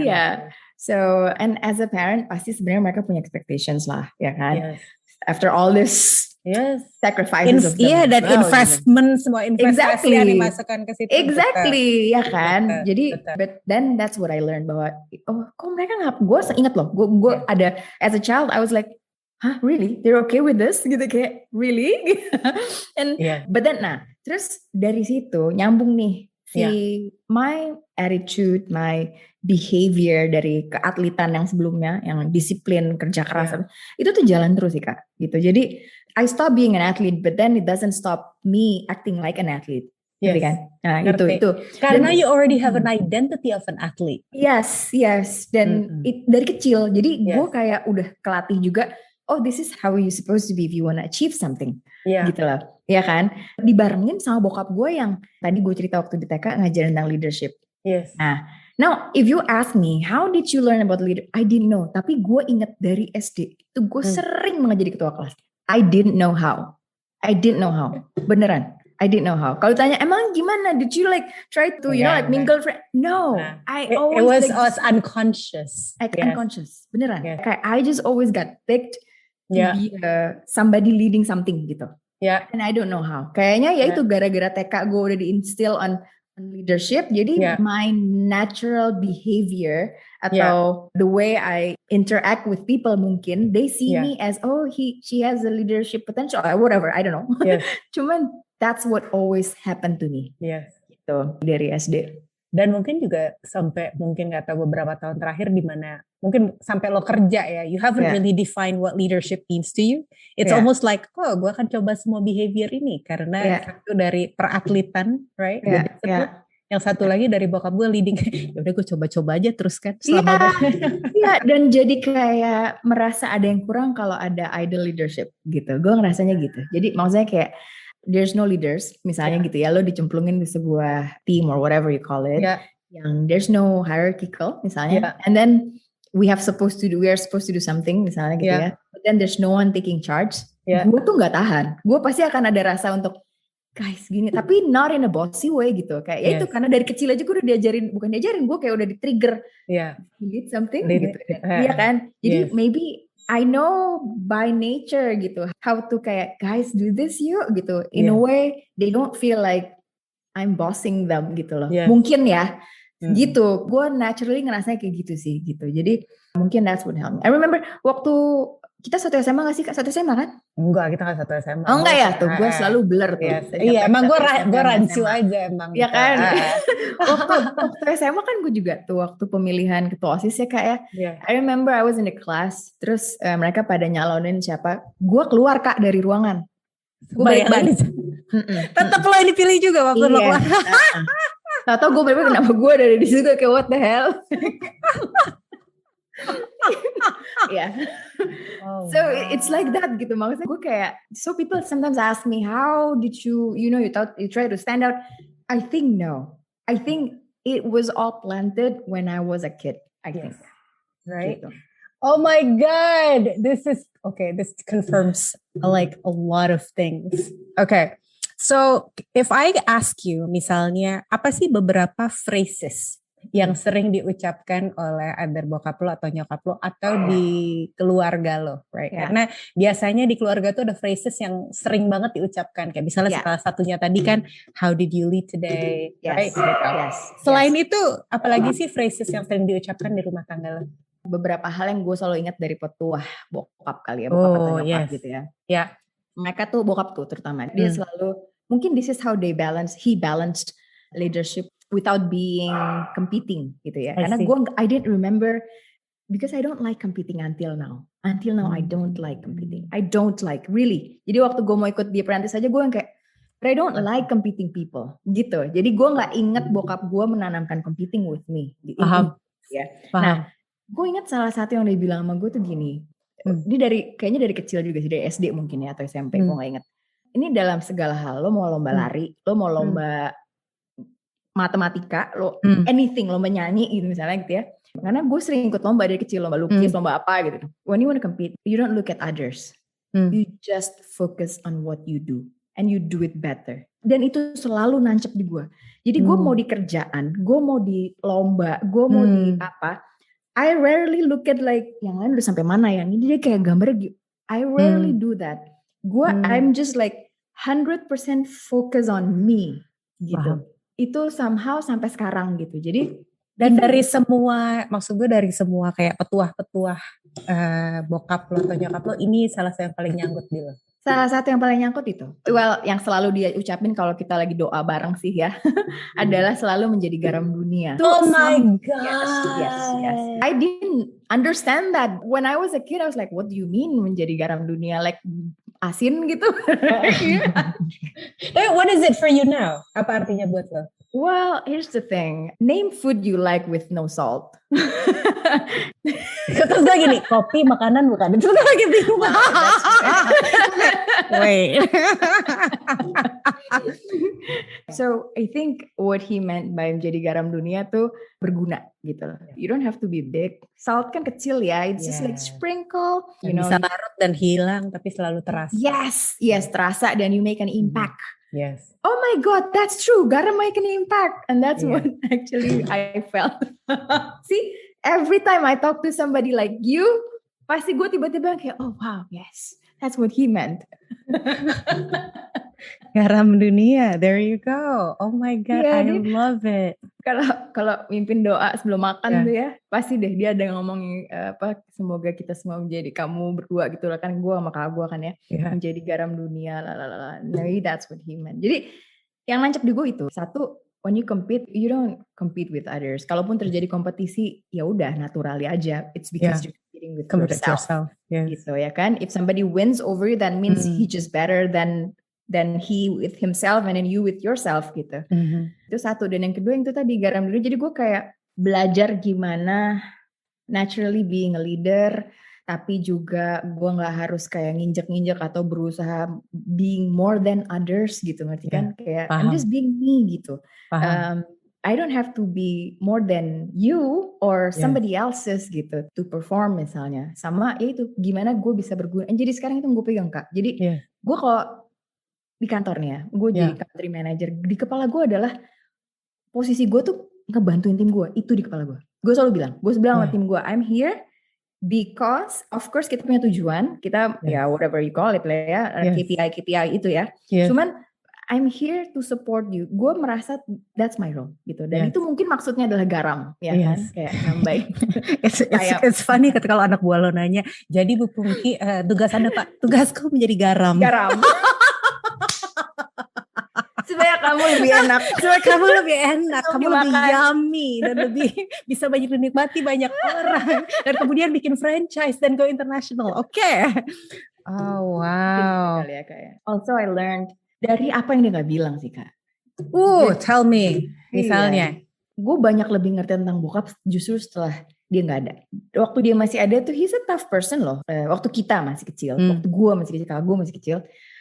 Speaker 1: Iya. So and as a parent pasti sebenarnya mereka punya expectations lah, ya kan. After all this sacrifices of them.
Speaker 2: Dan investment, semua investasi yang dimasukkan ke situ.
Speaker 1: Exactly, ya kan. Jadi, but then that's what I learned bahwa, kok mereka nggak, gue inget loh, gue ada, as a child, I was like, huh, really? They're okay with this? Gitu, kayak, really? And, but then, terus dari situ, nyambung nih, my attitude, my behavior dari keatletan yang sebelumnya, yang disiplin, kerja keras, itu tuh jalan terus sih Kak, gitu. Jadi, I stop being an athlete, but then it doesn't stop me acting like an athlete. Gitu kan? Nah, itu.
Speaker 2: Karena you already have an identity of an athlete.
Speaker 1: Yes. Dan dari kecil, jadi gue kayak udah kelatih juga, oh this is how you supposed to be if you wanna achieve something. Gitu loh. Ya kan? Dibarengin sama bokap gue yang tadi gue cerita waktu di TK ngajarin tentang leadership. Nah, now if you ask me, how did you learn about leadership? I didn't know. Tapi gue inget dari SD, itu gue sering banget jadi ketua kelas. I didn't know how. Beneran. I didn't know how. Kalau tanya, emang gimana? Did you like try to, like mingle? No.
Speaker 2: It was unconscious.
Speaker 1: Unconscious. Beneran. Kayak I just always got picked to be somebody leading something gitu. And I don't know how. Kayaknya itu gara-gara TK gue udah di-instill on leadership. Jadi my natural behavior atau the way I interact with people mungkin they see me as she has a leadership potential or whatever, I don't know. Cuman that's what always happened to me. Gitu dari SD.
Speaker 2: Dan mungkin juga sampai mungkin nggak tahu beberapa tahun terakhir di mana mungkin sampai lo kerja ya, you haven't really defined what leadership means to you. It's almost like, gue akan coba semua behavior ini karena satu dari peratletan, right? Yang satu lagi dari bokap gue leading. Ya udah gue coba-coba aja terus kan selama
Speaker 1: dan jadi kayak merasa ada yang kurang kalau ada idle leadership gitu. Gue ngerasanya gitu. Jadi maksudnya kayak there's no leaders misalnya gitu ya, lo dicemplungin di sebuah team or whatever you call it, yang there's no hierarchical misalnya, and then we are supposed to do something misalnya gitu ya, but then there's no one taking charge. Gue tuh nggak tahan, gue pasti akan ada rasa untuk guys gini, tapi not in a bossy way gitu, kayak ya itu karena dari kecil aja gue udah bukan diajarin, gue kayak udah di-trigger you need something gitu, iya kan, jadi maybe I know by nature gitu how to kayak guys do this yuk gitu, in a way they don't feel like I'm bossing them gitu loh, mungkin ya gitu, gue naturally ngerasanya kayak gitu sih gitu, jadi mungkin that's what helped me. I remember waktu kita satu SMA gak sih Kak? Satu SMA kan?
Speaker 2: Enggak, kita gak satu SMA.
Speaker 1: Oh enggak ya? Tuh gue selalu blur tuh.
Speaker 2: Iya, emang gue rancu aja emang.
Speaker 1: Iya kan? Waktu SMA kan gue juga tuh waktu pemilihan ketua OSIS ya Kak ya. I remember I was in the class, terus mereka pada nyalonin siapa. Gue keluar Kak dari ruangan. Gue balik.
Speaker 2: Tetap lo yang dipilih juga waktu lo keluar.
Speaker 1: Tau gue balik kenapa gue dari di situ kayak what the hell. So it's like that gitu, maksudnya gue kayak, so people sometimes ask me how did you try to stand out. I think it was all planted when I was a kid, I think.
Speaker 2: Right
Speaker 1: gitu.
Speaker 2: Oh my god, this confirms like a lot of things. Okay, so if I ask you misalnya apa sih beberapa phrases yang sering diucapkan oleh either bokap lo atau nyokap lo atau di keluarga lo, right? Karena biasanya di keluarga tuh ada phrases yang sering banget diucapkan, kayak misalnya salah satunya tadi kan, how did you lead today, right? Selain itu, apalagi sih phrases yang sering diucapkan di rumah tangga lo?
Speaker 1: Beberapa hal yang gue selalu ingat dari petuah bokap kali ya, bokap atau nyokap gitu ya. Mereka tuh bokap tuh terutama, dia selalu, mungkin this is how he balanced leadership without being competing gitu ya. Karena I didn't remember, because I don't like competing until now. Until now I don't like competing. I don't like, really. Jadi waktu gue mau ikut di Apprentice aja gue yang kayak, but I don't like competing people gitu. Jadi gue gak inget bokap gue menanamkan competing with me.
Speaker 2: Paham.
Speaker 1: Nah, gue ingat salah satu yang dia bilang sama gue tuh gini, dia kayaknya dari kecil juga sih, dari SD mungkin ya, atau SMP, gue gak inget. Ini dalam segala hal, lo mau lomba lari, lo mau lomba matematika, lo anything, lomba nyanyi gitu misalnya gitu ya. Karena gue sering ikut lomba dari kecil, lomba lukis, lomba apa gitu. When you want to compete, you don't look at others. You just focus on what you do. And you do it better. Dan itu selalu nancep di gue. Jadi gue mau di kerjaan, gue mau di lomba, gue mau di apa, I rarely look at like yang lain udah sampai mana ya. Ini dia kayak gambar gitu. I rarely do that. I'm just like 100% focus on me gitu. Itu somehow sampai sekarang gitu. Jadi
Speaker 2: dan dari semua, maksud gue dari semua kayak petuah-petuah bokap lo atau nyokap lo, ini salah satu yang paling nyangkut di lo.
Speaker 1: Salah satu yang paling nyangkut itu, well, yang selalu dia ucapin kalau kita lagi doa bareng sih ya, adalah selalu menjadi garam dunia.
Speaker 2: Oh my God.
Speaker 1: Yes. I didn't understand that. When I was a kid, I was like, what do you mean menjadi garam dunia? Like asin gitu.
Speaker 2: Tapi what is it for you now? Apa artinya buat lo?
Speaker 1: Well, here's the thing. Name food you like with no salt.
Speaker 2: Terus gue gini, kopi makanan bukan? Itu lagi bingung. Wait.
Speaker 1: So I think what he meant by menjadi garam dunia tuh berguna gitu. You don't have to be big. Salt kan kecil ya. It's just like sprinkle. You know,
Speaker 2: bisa larut dan hilang tapi selalu terasa.
Speaker 1: Yes, terasa dan you make an impact.
Speaker 2: Yes.
Speaker 1: Oh my God, that's true. Garam make an impact. And that's what actually I felt. See, every time I talk to somebody like you, pasti gue tiba-tiba kayak, oh wow, yes. That's what he meant.
Speaker 2: Garam dunia, there you go. Oh my God, I love it.
Speaker 1: Kalau mimpin doa sebelum makan tuh ya, pasti deh dia ada ngomong apa, semoga kita semua menjadi kamu berdua gitu lah kan, gue sama kakak gue kan ya, menjadi garam dunia, lalala. Maybe that's what he meant. Jadi yang nancap di gue itu satu, when you compete, you don't compete with others. Kalaupun terjadi kompetisi, ya udah naturally aja. It's because you're competing with yourself. Gitu ya kan. If somebody wins over you, that means he just better than he with himself and then you with yourself gitu. Itu satu. Dan yang kedua yang itu tadi garam dulu. Jadi gue kayak belajar gimana naturally being a leader, tapi juga gue gak harus kayak nginjek-nginjek atau berusaha being more than others gitu, ngerti kan? Kayak I'm just being me gitu. I don't have to be more than you or somebody else's gitu to perform misalnya. Sama ya itu gimana gue bisa berguna. Jadi sekarang itu gue pegang Kak. Jadi gue kalau di kantornya, gue jadi country manager, di kepala gue adalah posisi gue tuh ngebantuin tim gue. Itu di kepala gue. Gue selalu bilang sama tim gue, I'm here because of course kita punya tujuan, kita ya whatever you call it lah ya, KPI itu ya. Cuman I'm here to support you. Gue merasa that's my role gitu. Dan itu mungkin maksudnya adalah garam, ya kan? Kayak nambahin.
Speaker 2: It's funny ketika kalau anak buah lo nanya, jadi Bu Pungki tugas Anda Pak, tugasku menjadi garam.
Speaker 1: Supaya kamu lebih enak.
Speaker 2: Kamu lebih yummy dan lebih bisa banyak dinikmati banyak orang. Dan kemudian bikin franchise dan go international. Oke. Oh wow.
Speaker 1: Also I learned dari apa yang dia gak bilang sih Kak.
Speaker 2: Tell me. Misalnya.
Speaker 1: Gue banyak lebih ngerti tentang bokap justru setelah dia gak ada. Waktu dia masih ada tuh he's a tough person loh. Waktu kita masih kecil. Waktu gue masih kecil, kakak gue masih kecil.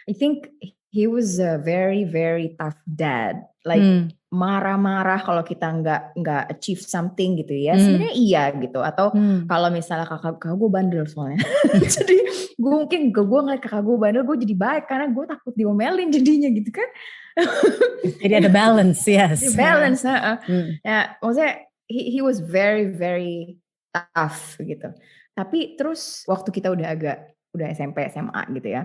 Speaker 1: I think he was a very very tough dad. Like marah-marah kalau kita nggak achieve something gitu ya. Sebenarnya iya gitu. Atau kalau misalnya kakak gue bandel soalnya. Jadi gue ngeliat kakak gue bandel, gue jadi baik karena gue takut diomelin jadinya gitu kan.
Speaker 2: Jadi ada balance, yes.
Speaker 1: Balance, ya maksudnya he was very very tough gitu. Tapi terus waktu kita udah SMP SMA gitu ya.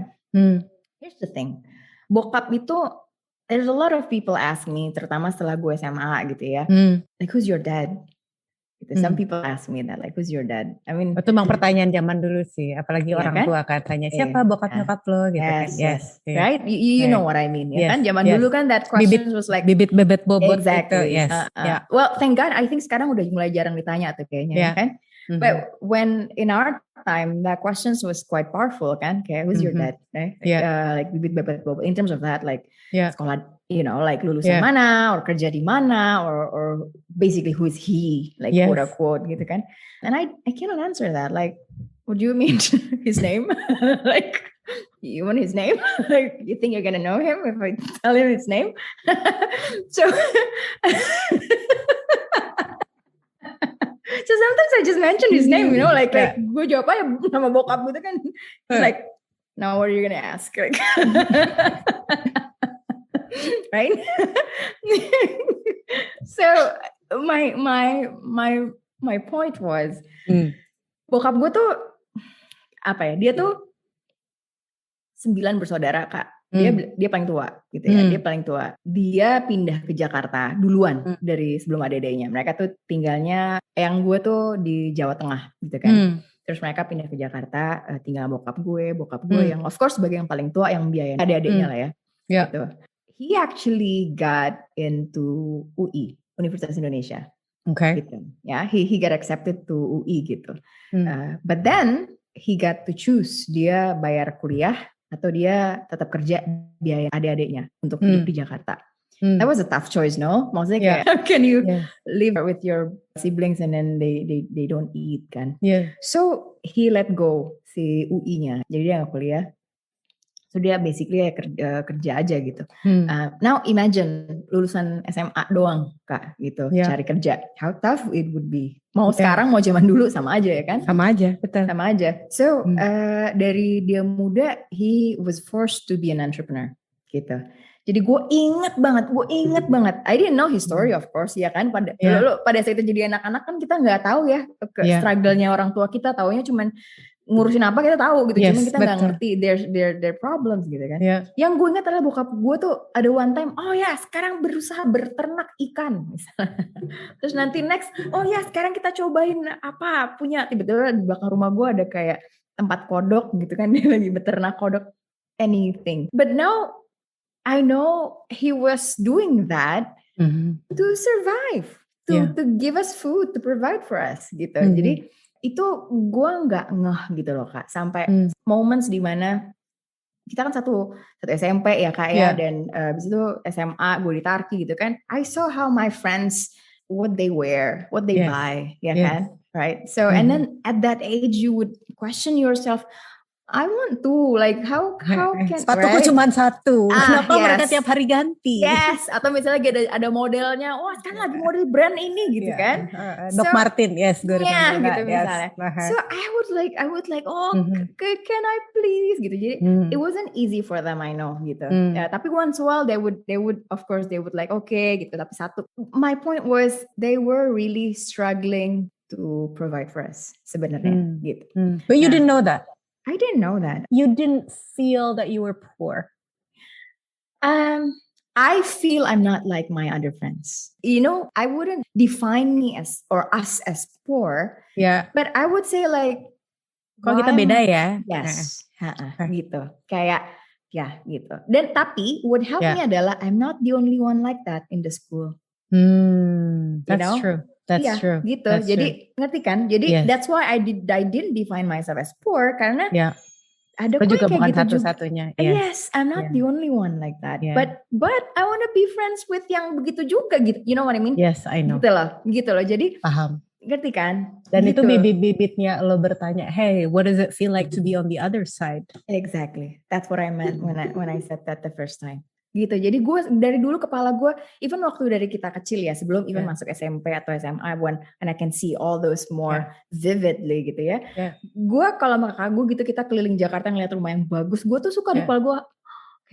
Speaker 1: Here's the thing. Bokap itu, there's a lot of people ask me, terutama setelah gue SMA gitu ya. Like, who's your dad? Gitu. Some people ask me that, like, who's your dad? I mean,
Speaker 2: itu memang pertanyaan zaman dulu sih, apalagi orang tua kan tanya siapa bokap nyokap lo gitu kan.
Speaker 1: Yes. Right? You know what I mean, ya kan? Zaman dulu kan that question was like
Speaker 2: bibit bebet bobot
Speaker 1: exactly.
Speaker 2: Gitu. Yes.
Speaker 1: Well, thank God, I think sekarang udah mulai jarang ditanya tuh kayaknya, ya kan? But when in our time that questions was quite powerful kan, kayak who's your dad? Right? Like bibit bebet bobot. In terms of that, like sekolah, you know, like lulusan mana, or kerja di mana, or basically who is he, like quote unquote gitu kan. And I cannot answer that. Like, what do you mean his name? Like, you want his name? Like, you think you're gonna know him if I tell him his name? So so sometimes I just mention his name, you know, like gue jawab aja nama bokap gitu kan. Like, now what are you gonna ask? Like, right? So my point was, bokap gue tuh apa ya? Dia tuh 9 bersaudara, Kak. Dia paling tua gitu ya. Dia paling tua. Dia pindah ke Jakarta duluan dari sebelum adek-adeknya. Mereka tuh tinggalnya, yang gue tuh di Jawa Tengah gitu kan. Terus mereka pindah ke Jakarta, tinggal bokap gue yang of course sebagai yang paling tua yang biayain adik-adiknya lah ya. Gitu. He actually got into UI, Universitas Indonesia.
Speaker 2: Okay.
Speaker 1: Gitu. Ya, he got accepted to UI gitu. But then he got to choose, dia bayar kuliah atau dia tetap kerja biaya adik-adiknya untuk hidup di Jakarta. That was a tough choice, no? Maksudnya kayak, how can you live with your siblings and then they don't eat kan? So he let go si UI-nya, jadi dia nggak kuliah. So dia basically kerja aja gitu. Now imagine lulusan SMA doang, Kak, gitu, cari kerja. How tough it would be. Mau sekarang mau zaman dulu sama aja ya kan?
Speaker 2: Sama aja, betul.
Speaker 1: Sama aja. So dari dia muda, he was forced to be an entrepreneur gitu. Jadi gue inget banget. I didn't know his story of course, ya kan. Pada saat itu jadi anak-anak kan kita nggak tahu ya struggle-nya orang tua kita, taunya cuman ngurusin apa kita tahu gitu, cuman kita nggak ngerti their problems gitu kan. Yang gue ingat adalah bokap gue tuh ada one time, sekarang berusaha berternak ikan misalnya. Terus nanti next, sekarang kita cobain apa, punya tiba-tiba di belakang rumah gue ada kayak tempat kodok gitu kan, dia lagi beternak kodok, anything. But now I know he was doing that to survive, to give us food, to provide for us gitu. Jadi itu gue nggak ngeh gitu loh, Kak, sampai moments dimana kita kan satu SMP ya, Kak, ya, dan abis itu SMA gue di Tarki gitu kan. I saw how my friends, what they wear, what they buy, ya kan, right? So and then at that age you would question yourself, I want to, like how can
Speaker 2: sepatuku cuma satu, kenapa mereka tiap hari ganti?
Speaker 1: Yes, atau misalnya ada modelnya, sekarang lagi model brand ini gitu kan.
Speaker 2: Doc Martin, gue
Speaker 1: gitu misalnya. So I would like, can I please gitu. Jadi it wasn't easy for them, I know gitu. Tapi once in a while they would of course they would like okay gitu. Tapi my point was they were really struggling to provide for us sebenarnya gitu.
Speaker 2: But you didn't know that.
Speaker 1: I didn't know that.
Speaker 2: You didn't feel that you were poor?
Speaker 1: I feel I'm not like my other friends. You know, I wouldn't define me as or us as poor. But I would say like,
Speaker 2: kalau kita beda ya.
Speaker 1: Yes. Gitu. Kayak gitu. Dan tapi what helped me adalah I'm not the only one like that in the school.
Speaker 2: That's true. That's true.
Speaker 1: Gitu.
Speaker 2: That's
Speaker 1: jadi
Speaker 2: true.
Speaker 1: ngerti kan? Jadi that's why I didn't define myself as poor karena ada
Speaker 2: kok juga bukan
Speaker 1: gitu
Speaker 2: satu-satunya.
Speaker 1: Yes, I'm not the only one like that. But I want to be friends with yang begitu juga gitu. You know what I mean?
Speaker 2: Yes, I know.
Speaker 1: Gitu loh. Jadi
Speaker 2: paham.
Speaker 1: Ngerti kan?
Speaker 2: Dan
Speaker 1: gitu.
Speaker 2: itu bibit-bibitnya lo bertanya, hey, what does it feel like to be on the other side?
Speaker 1: Exactly. That's what I meant when I said that the first time. Gitu. Jadi gue dari dulu kepala gue, even waktu dari kita kecil ya, sebelum even masuk SMP atau SMA, and I can see all those more vividly gitu ya. Gue kalau sama kakak gue gitu, kita keliling Jakarta ngeliat rumah yang bagus, gue tuh suka di kepala gue,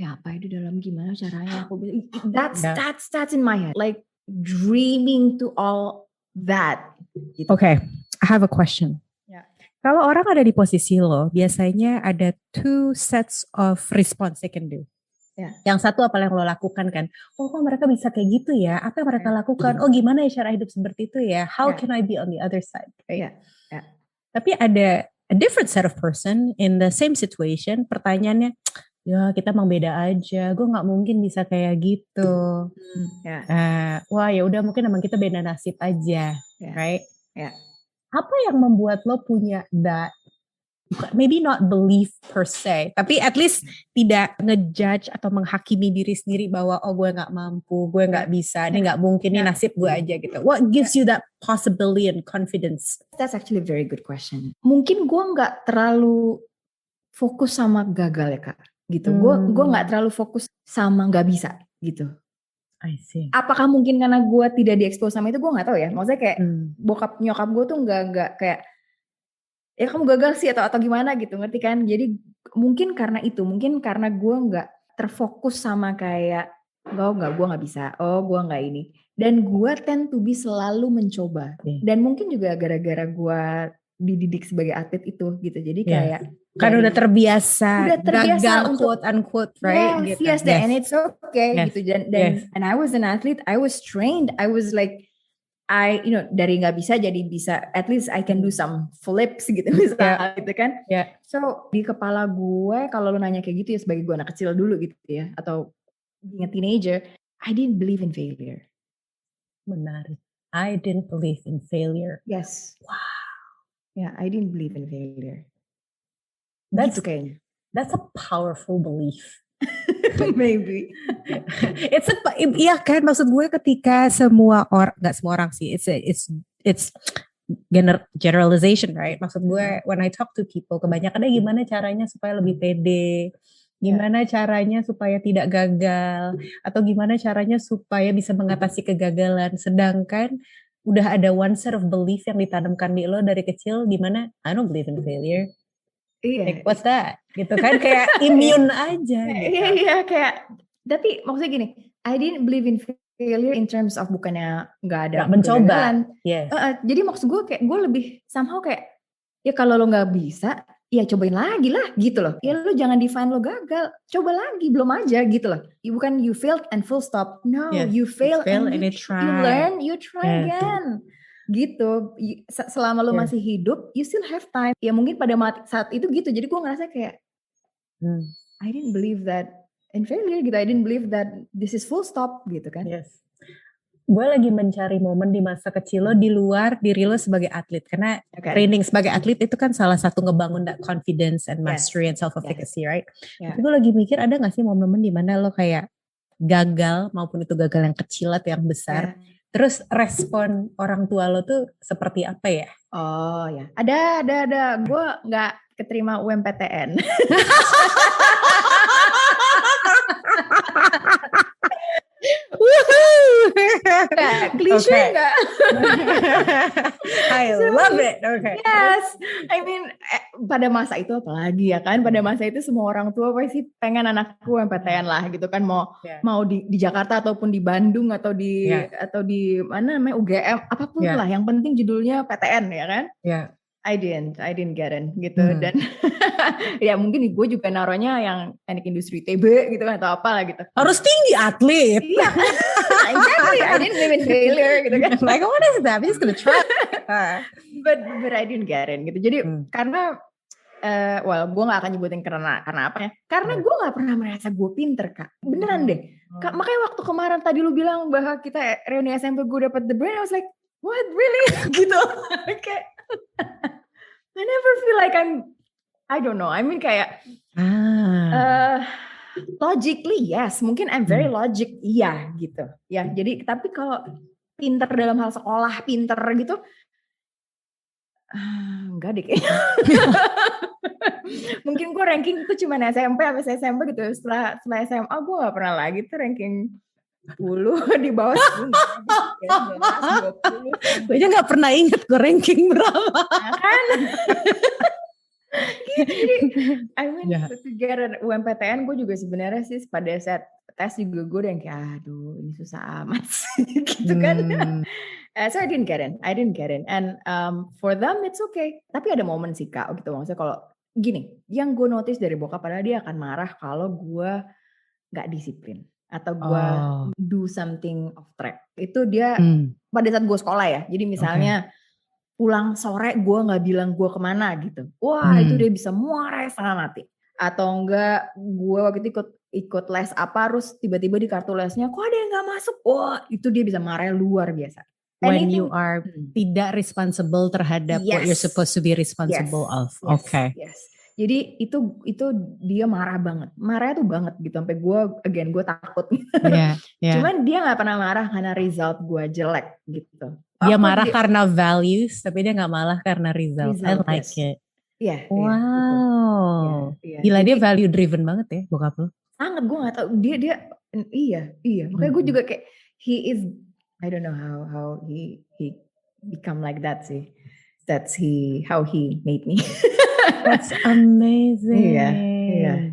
Speaker 1: kayak apa di dalam gimana caranya? Aku bilang, that's in my head. Like dreaming to all that. Gitu.
Speaker 2: Okay, I have a question.
Speaker 1: Ya.
Speaker 2: Kalau orang ada di posisi lo, biasanya ada 2 sets of response they can do.
Speaker 1: Ya.
Speaker 2: Yang satu apa yang lo lakukan kan? Oh, kok mereka bisa kayak gitu ya? Apa yang mereka lakukan? Oh, gimana ya cara hidup seperti itu ya? How can I be on the other side? Right?
Speaker 1: Ya.
Speaker 2: Tapi ada a different set of person in the same situation. Pertanyaannya, ya kita emang beda aja. Gue nggak mungkin bisa kayak gitu. Wah ya udah mungkin emang kita beda nasib aja, right?
Speaker 1: Ya.
Speaker 2: Apa yang membuat lo punya that? Maybe not belief per se, tapi at least tidak ngejudge atau menghakimi diri sendiri bahwa oh gue nggak mampu, gue nggak bisa, ini nggak mungkin, ini nasib gue aja gitu. What gives you that possibility and confidence?
Speaker 1: That's actually a very good question. Mungkin gue nggak terlalu fokus sama gagal ya kak, gitu. Gue nggak terlalu fokus sama nggak bisa gitu.
Speaker 2: I see.
Speaker 1: Apakah mungkin karena gue tidak diekspos sama itu, gue nggak tahu ya. Maksudnya kayak bokap nyokap gue tuh nggak kayak ya kamu gagal sih atau gimana gitu, ngerti kan? Jadi mungkin karena itu, mungkin karena gue nggak terfokus sama kayak gue nggak bisa, gue nggak ini. Dan gue tend to be selalu mencoba. Dan mungkin juga gara-gara gue dididik sebagai atlet itu gitu. Jadi kayak
Speaker 2: kan udah terbiasa gagal untuk, quote unquote, right?
Speaker 1: Yes, gitu. And it's okay gitu. Dan and I was an athlete, I was trained, I was like dari nggak bisa jadi bisa, at least I can do some flips gitu misalnya gitu kan. So di kepala gue kalau lu nanya kayak gitu ya sebagai gue anak kecil dulu gitu ya, atau being a teenager, I didn't believe in failure.
Speaker 2: Menarik. I didn't believe in failure.
Speaker 1: Yes. Wow. Yeah, I didn't believe in failure.
Speaker 2: That's
Speaker 1: gitu kayaknya.
Speaker 2: That's a powerful belief.
Speaker 1: Maybe.
Speaker 2: Iya kan, maksud gue ketika semua orang, nggak semua orang sih, it's generalization, right? Maksud gue when I talk to people, kebanyakan gimana caranya supaya lebih pede, gimana caranya supaya tidak gagal, atau gimana caranya supaya bisa mengatasi kegagalan. Sedangkan udah ada one set of belief yang ditanamkan di lo dari kecil, gimana I don't believe in failure. Like, what's that? Gitu kan, kayak immune aja. Gitu.
Speaker 1: Iya, kayak, tapi maksudnya gini, I didn't believe in failure in terms of bukannya nggak ada
Speaker 2: mencoba.
Speaker 1: Jadi maksud gue kayak, gue lebih somehow kayak, ya kalau lo nggak bisa, ya cobain lagi lah gitu loh. Ya lo jangan define lo gagal, coba lagi, belum aja gitu loh. Bukan you failed and full stop. No, you fail and you learn, you try again. Gitu, selama lo masih hidup, you still have time. Ya mungkin pada saat itu gitu, jadi gue ngerasa kayak I didn't believe that in failure gitu, I didn't believe that this is full stop gitu kan.
Speaker 2: Yes. Gue lagi mencari momen di masa kecil lo di luar diri lo sebagai atlet, karena training sebagai atlet itu kan salah satu ngebangun that confidence and mastery and self-efficacy, right? Tapi gue lagi mikir, ada gak sih momen-momen di mana lo kayak gagal, maupun itu gagal yang kecil atau yang besar, terus respon orang tua lo tuh seperti apa ya?
Speaker 1: Oh ya, ada. Gue nggak keterima UMPTN. Klise nggak?
Speaker 2: I love it. Okay.
Speaker 1: Yes, I mean pada masa itu apalagi ya kan, pada masa itu semua orang tua pasti pengen anakku UMPTN lah gitu kan, mau di Jakarta ataupun di Bandung atau di mana namanya UGM apapun lah, yang penting judulnya PTN ya kan. I didn't get in gitu. Dan ya mungkin gue juga naruhnya yang teknik industri TB gitu kan, atau apalah gitu.
Speaker 2: Harus tinggi atlet.
Speaker 1: Iya. Exactly. I didn't live in failure gitu kan.
Speaker 2: Like what is that? I'm just gonna try.
Speaker 1: But I didn't get in gitu. Jadi karena gue gak akan nyebutin karena apa ya. Karena gue gak pernah merasa gue pinter kak. Beneran deh. Makanya waktu kemarin tadi lu bilang bahwa kita reuni SMP gue dapet the brain, I was like, what really? Gitu. Kayak I never feel like I don't know. I mean kayak logically yes, mungkin I'm very logic, iya gitu. Ya, jadi tapi kalau pinter dalam hal sekolah, pinter gitu, enggak deh kayaknya. Mungkin gue ranking itu cuma SMP gitu. Setelah SMA gue gak pernah lagi tuh ranking 10 di bawah 10.
Speaker 2: Gue aja gak pernah inget gue ranking berapa.
Speaker 1: Nah, kan? Jadi I mean to get an UMPTN gue juga sebenarnya sih pada saat tes juga gue udah yang kayak aduh ini susah amat gitu kan. So I didn't get in and for them it's okay. Tapi ada momen sih Kak gitu, maksudnya kalau gini, yang gue notice dari bokap padahal dia akan marah kalau gue gak disiplin atau gue do something off track. Itu dia pada saat gue sekolah ya. Jadi misalnya pulang sore gue gak bilang gue kemana gitu. Wah itu dia bisa marah setengah mati. Atau enggak gue waktu itu ikut les apa terus tiba-tiba di kartu lesnya kok ada yang gak masuk. Wah itu dia bisa marah luar biasa.
Speaker 2: When you are tidak responsible terhadap what you're supposed to be responsible of.
Speaker 1: Yes. Jadi itu dia marah banget. Marahnya tuh banget gitu sampai gue takut. Cuman dia gak pernah marah karena result gue jelek gitu.
Speaker 2: Dia marah karena values, tapi dia gak malah karena result. I like it.
Speaker 1: Iya.
Speaker 2: Wow. Gila dia value driven banget ya bokap lo.
Speaker 1: Sangat, gue gak tahu. Dia iya. Makanya gue juga kayak he is, I don't know how he become like that sih. That's how he made me.
Speaker 2: That's amazing.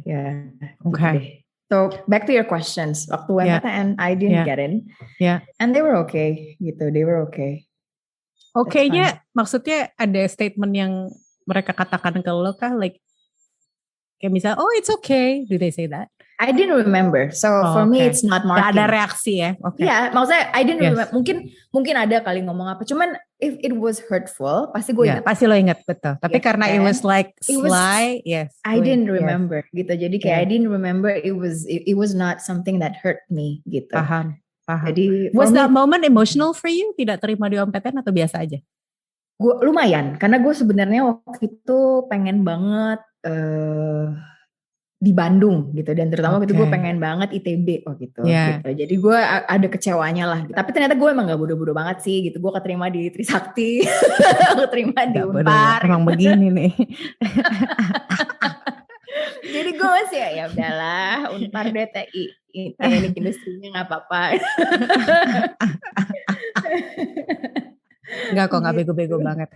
Speaker 1: Yeah.
Speaker 2: Okay.
Speaker 1: So back to your questions. Waktu UMPTN I didn't get in.
Speaker 2: Yeah.
Speaker 1: And they were okay gitu. They were okay.
Speaker 2: Okay-nya maksudnya ada statement yang mereka katakan ke lo kah? Like kayak misalnya, oh it's okay. Do they say that?
Speaker 1: I didn't remember. So for me it's not marking.
Speaker 2: Gak ada reaksi ya?
Speaker 1: Okay. Yeah, maksudnya I didn't remember. Mungkin ada kali ngomong apa. Cuman if it was hurtful, pasti gue ingat.
Speaker 2: Pasti lo ingat, betul. Tapi karena it was like sly,
Speaker 1: I didn't remember gitu. Jadi kayak I didn't remember it was not something that hurt me gitu.
Speaker 2: Paham.
Speaker 1: Jadi
Speaker 2: was that moment emotional for you? Tidak terima di UMPTN atau biasa aja?
Speaker 1: Gue lumayan, karena gue sebenarnya waktu itu pengen banget di Bandung gitu, dan terutama waktu itu gue pengen banget ITB gitu. Jadi gue ada kecewanya lah. Tapi ternyata gue emang gak bodoh-bodoh banget sih gitu. Gue keterima di Trisakti, keterima di Unpar.
Speaker 2: Emang begini nih.
Speaker 1: Jadi gue masih ya udahlah, Unpar deh teknik industrinya nggak apa-apa.
Speaker 2: Enggak kok, nggak bego-bego banget.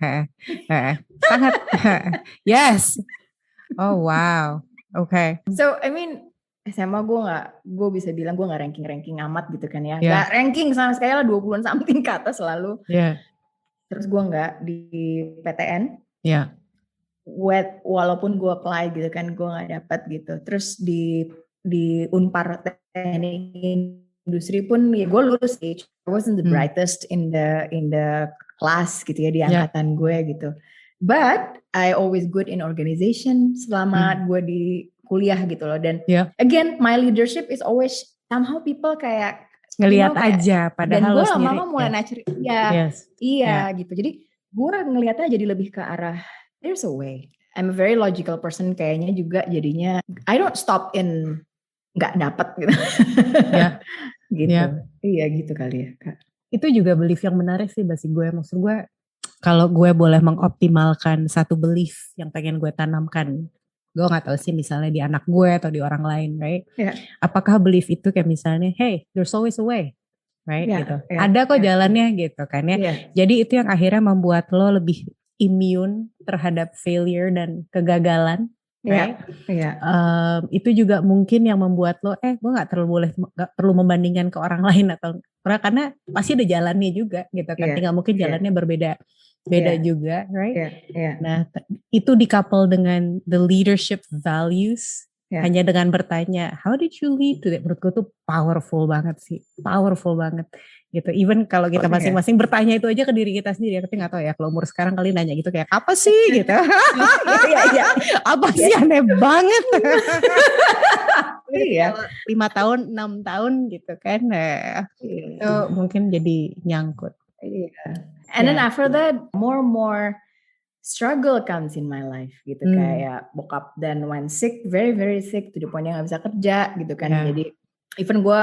Speaker 2: Sangat. Yes. Oh wow. Okay.
Speaker 1: So I mean SMA gue bisa bilang gue nggak ranking amat gitu kan ya. Nggak ranking sama sekali lah, 20-an something ke atas selalu. Terus gue nggak di PTN. Walaupun gue apply gitu kan, gue nggak dapet gitu. Terus di Unpar teknik industri pun ya gue lulus sih. I wasn't the brightest in the class gitu ya di angkatan gue gitu. But I always good in organization selama gue di kuliah gitu loh. Dan again my leadership is always somehow people kayak
Speaker 2: ngelihat aja padahal lo sendiri. Dan gue lama-lama mulai
Speaker 1: natural. Gitu. Jadi gue ngelihatnya jadi lebih ke arah there's a way. I'm a very logical person kayaknya juga, jadinya I don't stop in nggak dapet gitu. Gitu. Iya gitu kali ya Kak.
Speaker 2: Itu juga belief yang menarik sih bagi gue. Maksud gue kalau gue boleh mengoptimalkan satu belief yang pengen gue tanamkan, gue gak tahu sih misalnya di anak gue atau di orang lain, right? Apakah belief itu kayak misalnya, hey, there's always a way, right? Gitu. Ada kok jalannya gitu kan ya. Jadi itu yang akhirnya membuat lo lebih immune terhadap failure dan kegagalan, right? Itu juga mungkin yang membuat lo, gue gak perlu membandingkan ke orang lain atau karena pasti ada jalannya juga gitu kan. Tinggal mungkin jalannya berbeda juga, right? Nah, itu di-couple dengan the leadership values, hanya dengan bertanya, how did you lead to that? Menurut gue tuh powerful banget sih, powerful banget gitu. Even kalau kita masing-masing bertanya itu aja ke diri kita sendiri, tapi nggak tahu ya kalau umur sekarang kali nanya gitu kayak apa sih gitu? Apa sih aneh banget? 5 tahun, 6 tahun gitu kan, itu mungkin jadi nyangkut.
Speaker 1: And then after that, more and more struggle comes in my life gitu. Kayak bokap dan when sick, very very sick, to the point yang gak bisa kerja gitu kan. Jadi even gue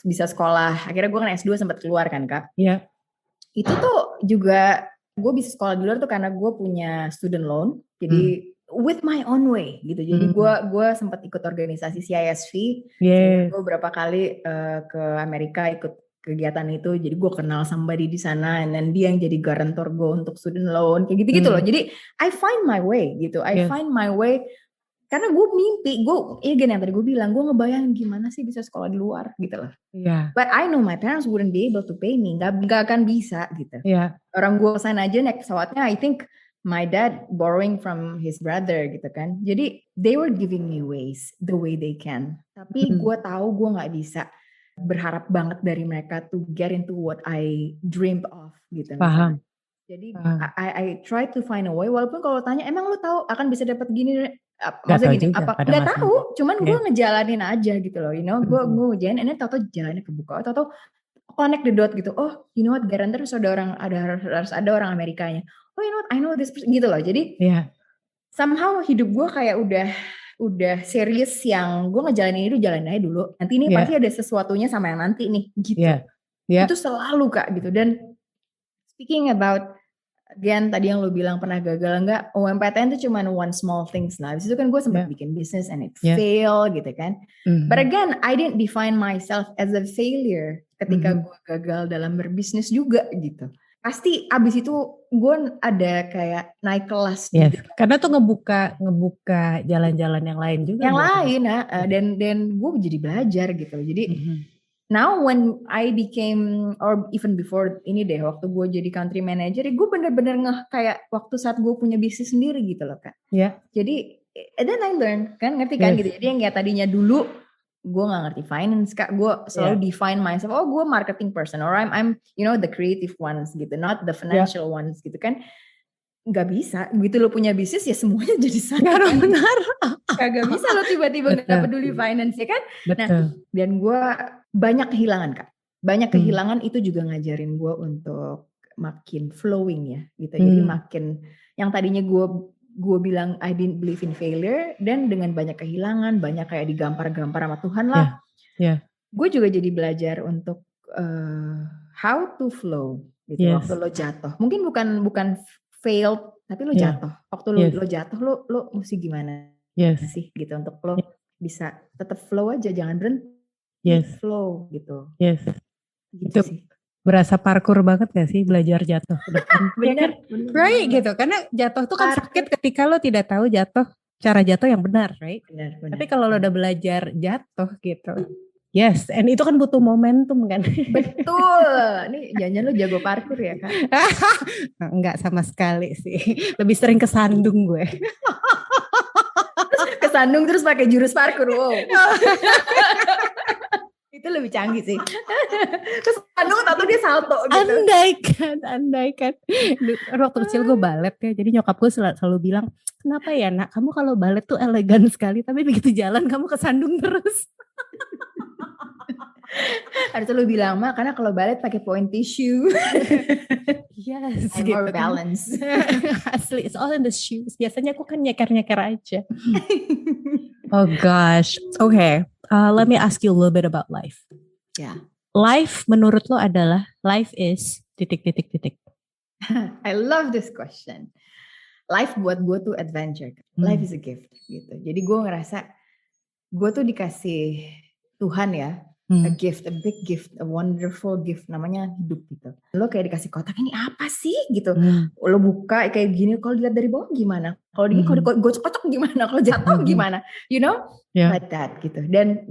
Speaker 1: bisa sekolah, akhirnya gue kan S2 sempat keluar kan Kak. Itu tuh juga gue bisa sekolah di luar tuh karena gue punya student loan. Jadi with my own way gitu. Jadi gue sempat ikut organisasi CISV. Gue berapa kali ke Amerika ikut kegiatan itu. Jadi gue kenal somebody di sana, dan dia yang jadi garantor gue untuk student loan kayak gitu-gitu loh. Jadi I find my way gitu. I find my way karena gue mimpi, yang tadi gue bilang, gue ngebayangin gimana sih bisa sekolah di luar gitu loh. But I know my parents wouldn't be able to pay me, nggak akan bisa gitu. Orang gue sana aja naik pesawatnya, I think my dad borrowing from his brother gitu kan. Jadi they were giving me ways the way they can. Tapi gue tahu gue nggak bisa berharap banget dari mereka to get into what I dreamed of gitu.
Speaker 2: Paham.
Speaker 1: Jadi I try to find a way. Walaupun kalau tanya, emang lu tahu akan bisa dapat gini? Maksudnya gini, apa? Nggak tahu. Cuman gue ngejalanin aja gitu loh. You know, gue ngejalanin. Ini tahu-tahu jalannya kebuka. Tahu-tahu connect the dot gitu. Oh, you know what? Garantor harus ada orang Amerikanya. Oh, you know what? I know this person gitu loh. Jadi somehow hidup gue kayak udah serius yang gue ngejalanin itu, jalanin aja dulu. Nanti ini pasti ada sesuatunya sama yang nanti nih gitu. Itu selalu Kak gitu. Dan speaking about again tadi yang lo bilang pernah gagal enggak, UMPTN itu cuma one small things lah. Habis itu kan gue sempat bikin bisnis and it fail gitu kan. But again, I didn't define myself as a failure ketika gue gagal dalam berbisnis juga gitu. Pasti abis itu gue ada kayak naik kelas.
Speaker 2: Karena tuh ngebuka jalan-jalan yang lain juga.
Speaker 1: Yang lain dan gue jadi belajar gitu. Jadi now when I became, or even before ini deh, waktu gue jadi country manager, gue bener-bener kayak waktu saat gue punya bisnis sendiri gitu loh Kak. Jadi then I learn kan, ngerti kan gitu. Jadi yang kayak tadinya dulu gue gak ngerti finance Kak, gue selalu define myself, oh gue marketing person, or I'm you know the creative ones gitu, not the financial ones gitu kan. Gak bisa, begitu lo punya bisnis ya semuanya jadi sana.
Speaker 2: Benar.
Speaker 1: Kagak bisa lo tiba-tiba gak peduli finance ya kan. Nah, dan gue banyak kehilangan Kak. Banyak kehilangan itu juga ngajarin gue untuk makin flowing ya gitu. Jadi makin yang tadinya gue bilang I didn't believe in failure, dan dengan banyak kehilangan, banyak kayak digampar-gampar sama Tuhan lah. Gue juga jadi belajar untuk how to flow gitu. Waktu lo jatuh, mungkin bukan failed, tapi lo jatuh. Waktu lo jatuh, lo mesti gimana sih gitu untuk lo bisa tetap flow aja, jangan berhenti flow gitu. Gitu sih.
Speaker 2: Berasa parkour banget gak sih belajar jatuh?
Speaker 1: Bener.
Speaker 2: Right gitu, karena jatuh tuh kan sakit ketika lo tidak tahu cara jatuh yang benar, right?
Speaker 1: Benar.
Speaker 2: Tapi kalau lo udah belajar jatuh gitu, and itu kan butuh momentum kan?
Speaker 1: Betul. Nih jangan lo jago parkour ya Kak?
Speaker 2: Enggak sama sekali sih, lebih sering kesandung gue.
Speaker 1: Kesandung terus pakai jurus parkour, wow. Itu lebih canggih sih. Terus kesandung atau dia salto gitu.
Speaker 2: Andai kan. Waktu kecil gue balet ya, jadi nyokap gue selalu bilang, kenapa ya nak, kamu kalau balet tuh elegan sekali, tapi begitu jalan kamu kesandung terus.
Speaker 1: Harus lu bilang mah, karena kalau balet pakai pointy shoe.
Speaker 2: I'm
Speaker 1: gitu more balance.
Speaker 2: Asli, it's all in the shoes. Biasanya aku kan nyeker-nyeker aja. Oh gosh. Okay. Let me ask you a little bit about life. Life menurut lo adalah, life is ...
Speaker 1: I love this question. Life buat gue tuh adventure. Life is a gift gitu. Jadi gue ngerasa gue tuh dikasih Tuhan ya, a gift, a big gift, a wonderful gift, namanya hidup gitu. Lo kayak dikasih kotak, ini apa sih gitu. Lo buka kayak gini, kalau dilihat dari bawah gimana? Kalau di kalau kocok gimana? Kalau jatuh gimana? You know? Like that gitu. Dan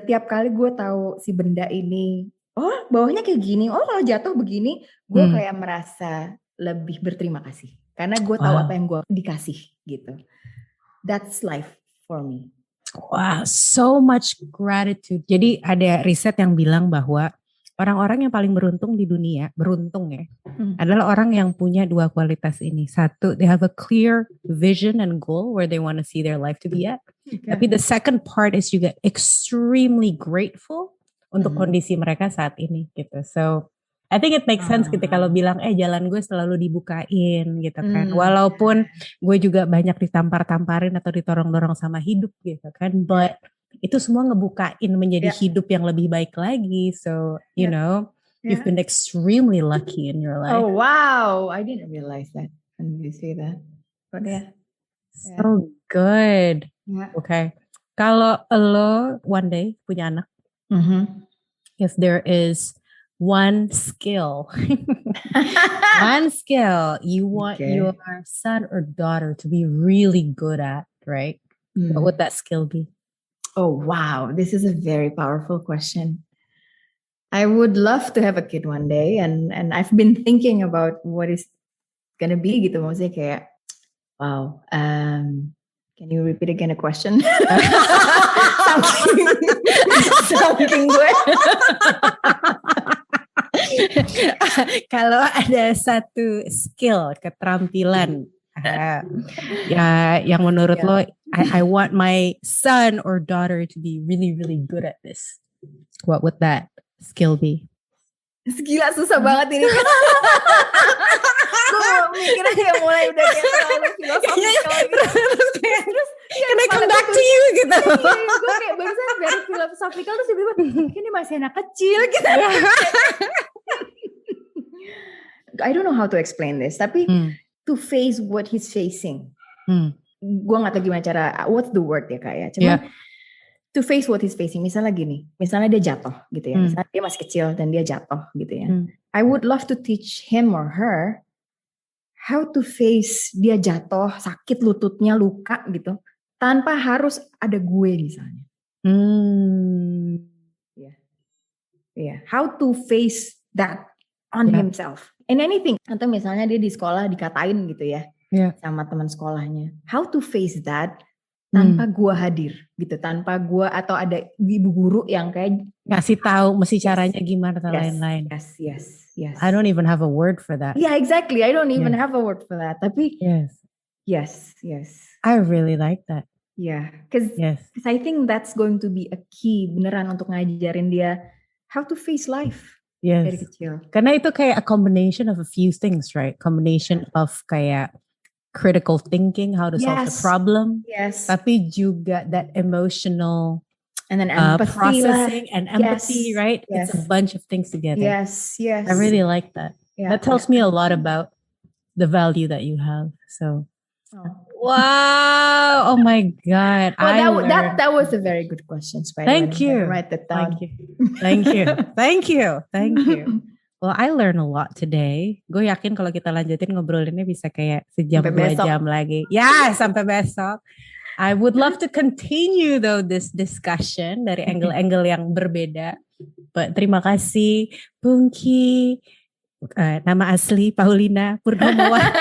Speaker 1: tiap kali gue tahu si benda ini, oh bawahnya kayak gini, oh kalau jatuh begini, gue kayak merasa lebih berterima kasih. Karena gue tahu apa yang gue dikasih gitu. That's life for me.
Speaker 2: Wow, so much gratitude. Jadi ada riset yang bilang bahwa orang-orang yang paling beruntung di dunia, adalah orang yang punya dua kualitas ini. Satu, they have a clear vision and goal where they want to see their life to be at. Tapi the second part is juga extremely grateful untuk kondisi mereka saat ini gitu. So I think it makes sense ketika lo bilang, jalan gue selalu dibukain gitu kan. Walaupun gue juga banyak ditampar-tamparin atau ditorong-dorong sama hidup gitu kan. But itu semua ngebukain menjadi hidup yang lebih baik lagi. So, you know, you've been extremely lucky in your life.
Speaker 1: Oh wow, I didn't realize that when you say that. But
Speaker 2: so good. Okay. Kalau lo one day punya anak, if there is one skill. One skill you want your son or daughter to be really good at, right? What would that skill be?
Speaker 1: Oh, wow. This is a very powerful question. I would love to have a kid one day, and I've been thinking about what is gonna be gitu. Maksudnya kayak, wow. Can you repeat again a question? Saking gue.
Speaker 2: Kalau ada satu skill, keterampilan, ya yang menurut lo, I want my son or daughter to be really, really good at this. What would that skill be?
Speaker 1: Gila, susah banget ini. Gue mikirnya kayak mulai udah kayak terlalu filosofikal gitu. Terus
Speaker 2: can I come back to you gitu.
Speaker 1: Gue kayak barusan dari filosofikal terus tiba-tiba ini masih anak kecil gitu. I don't know how to explain this, tapi to face what he's facing. Gue gak tahu gimana cara, what's the word ya Kak ya. Cuma to face what he's facing, misalnya gini, misalnya dia jatuh gitu ya, misalnya dia masih kecil dan dia jatuh gitu ya. I would love to teach him or her how to face dia jatuh, sakit lututnya, luka gitu, tanpa harus ada gue misalnya. How to face that on himself. In anything. Atau misalnya dia di sekolah dikatain gitu ya, sama teman sekolahnya. How to face that tanpa gue hadir gitu, tanpa gue atau ada ibu guru yang kayak
Speaker 2: ngasih tahu mesti caranya gimana dan lain-lain.
Speaker 1: Yes.
Speaker 2: I don't even have a word for that.
Speaker 1: Yeah, exactly. I don't even have a word for that. Tapi yes.
Speaker 2: I really like that.
Speaker 1: Yeah, because I think that's going to be a key beneran untuk ngajarin dia how to face life. Dari kecil.
Speaker 2: Karena itu kayak a combination of a few things, right? Combination of kayak critical thinking, how to solve the problem. Tapi juga that emotional
Speaker 1: and then empathy,
Speaker 2: processing and empathy, right? It's a bunch of things together.
Speaker 1: Yes.
Speaker 2: I really like that. That tells me a lot about the value that you have. So, wow! Oh my God!
Speaker 1: Well, that was a very good question.
Speaker 2: Thank you.
Speaker 1: Write that down.
Speaker 2: Thank you. Well, I learned a lot today. Gue yakin kalau kita lanjutin ngobrolinnya bisa kayak sejam 2 jam lagi. Ya, sampai besok. I would love to continue though this discussion dari angle-angle yang berbeda. But terima kasih Pungki. Nama asli Paulina Purnomawati.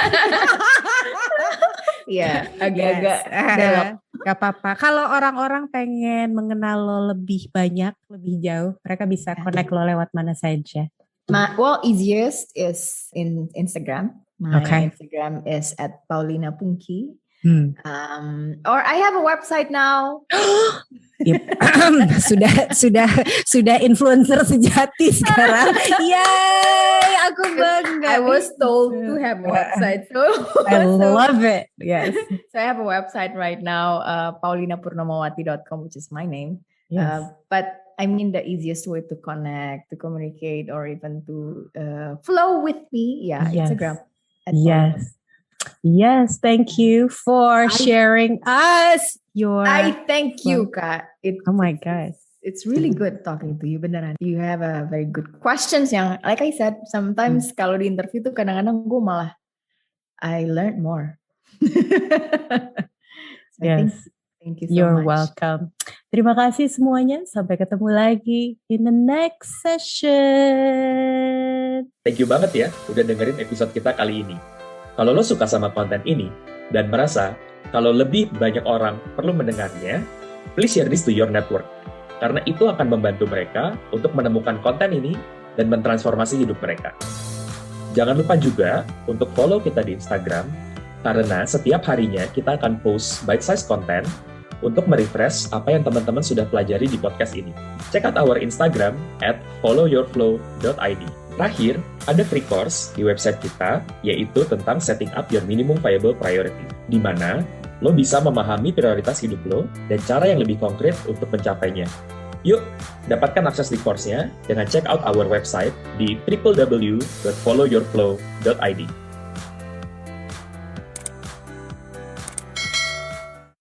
Speaker 1: Iya, agak-agak belok.
Speaker 2: Gak apa-apa. Kalau orang-orang pengen mengenal lo lebih banyak, lebih jauh, mereka bisa connect lo lewat mana saja?
Speaker 1: Easiest is in Instagram. My Instagram is @paulinapungki. Or I have a website now.
Speaker 2: sudah influencer sejati sekarang. Yay, aku bangga.
Speaker 1: I was told to have a website, so
Speaker 2: I love it. Yes.
Speaker 1: So I have a website right now, paulinapurnomawati.com, which is my name. But I mean the easiest way to connect, to communicate, or even to flow with me, Instagram.
Speaker 2: Yes, thank you for sharing us your...
Speaker 1: I thank you, Kak.
Speaker 2: Oh my God.
Speaker 1: It's really good talking to you, beneran. You have a very good questions yang, like I said, sometimes kalau di interview tuh kadang-kadang gue malah, I learned more. Thank you so
Speaker 2: You're
Speaker 1: much.
Speaker 2: welcome. Terima kasih semuanya. Sampai ketemu lagi in the next session.
Speaker 3: Thank you banget ya udah dengerin episode kita kali ini. Kalau lo suka sama konten ini dan merasa kalau lebih banyak orang perlu mendengarnya, please share this to your network. Karena itu akan membantu mereka untuk menemukan konten ini dan mentransformasi hidup mereka. Jangan lupa juga untuk follow kita di Instagram, karena setiap harinya kita akan post bite-size content untuk merefresh apa yang teman-teman sudah pelajari di podcast ini. Check out our Instagram @followyourflow.id. Terakhir, ada free course di website kita, yaitu tentang setting up your minimum viable priority, di mana lo bisa memahami prioritas hidup lo dan cara yang lebih konkret untuk mencapainya. Yuk, dapatkan akses di course-nya dengan check out our website di www.followyourflow.id.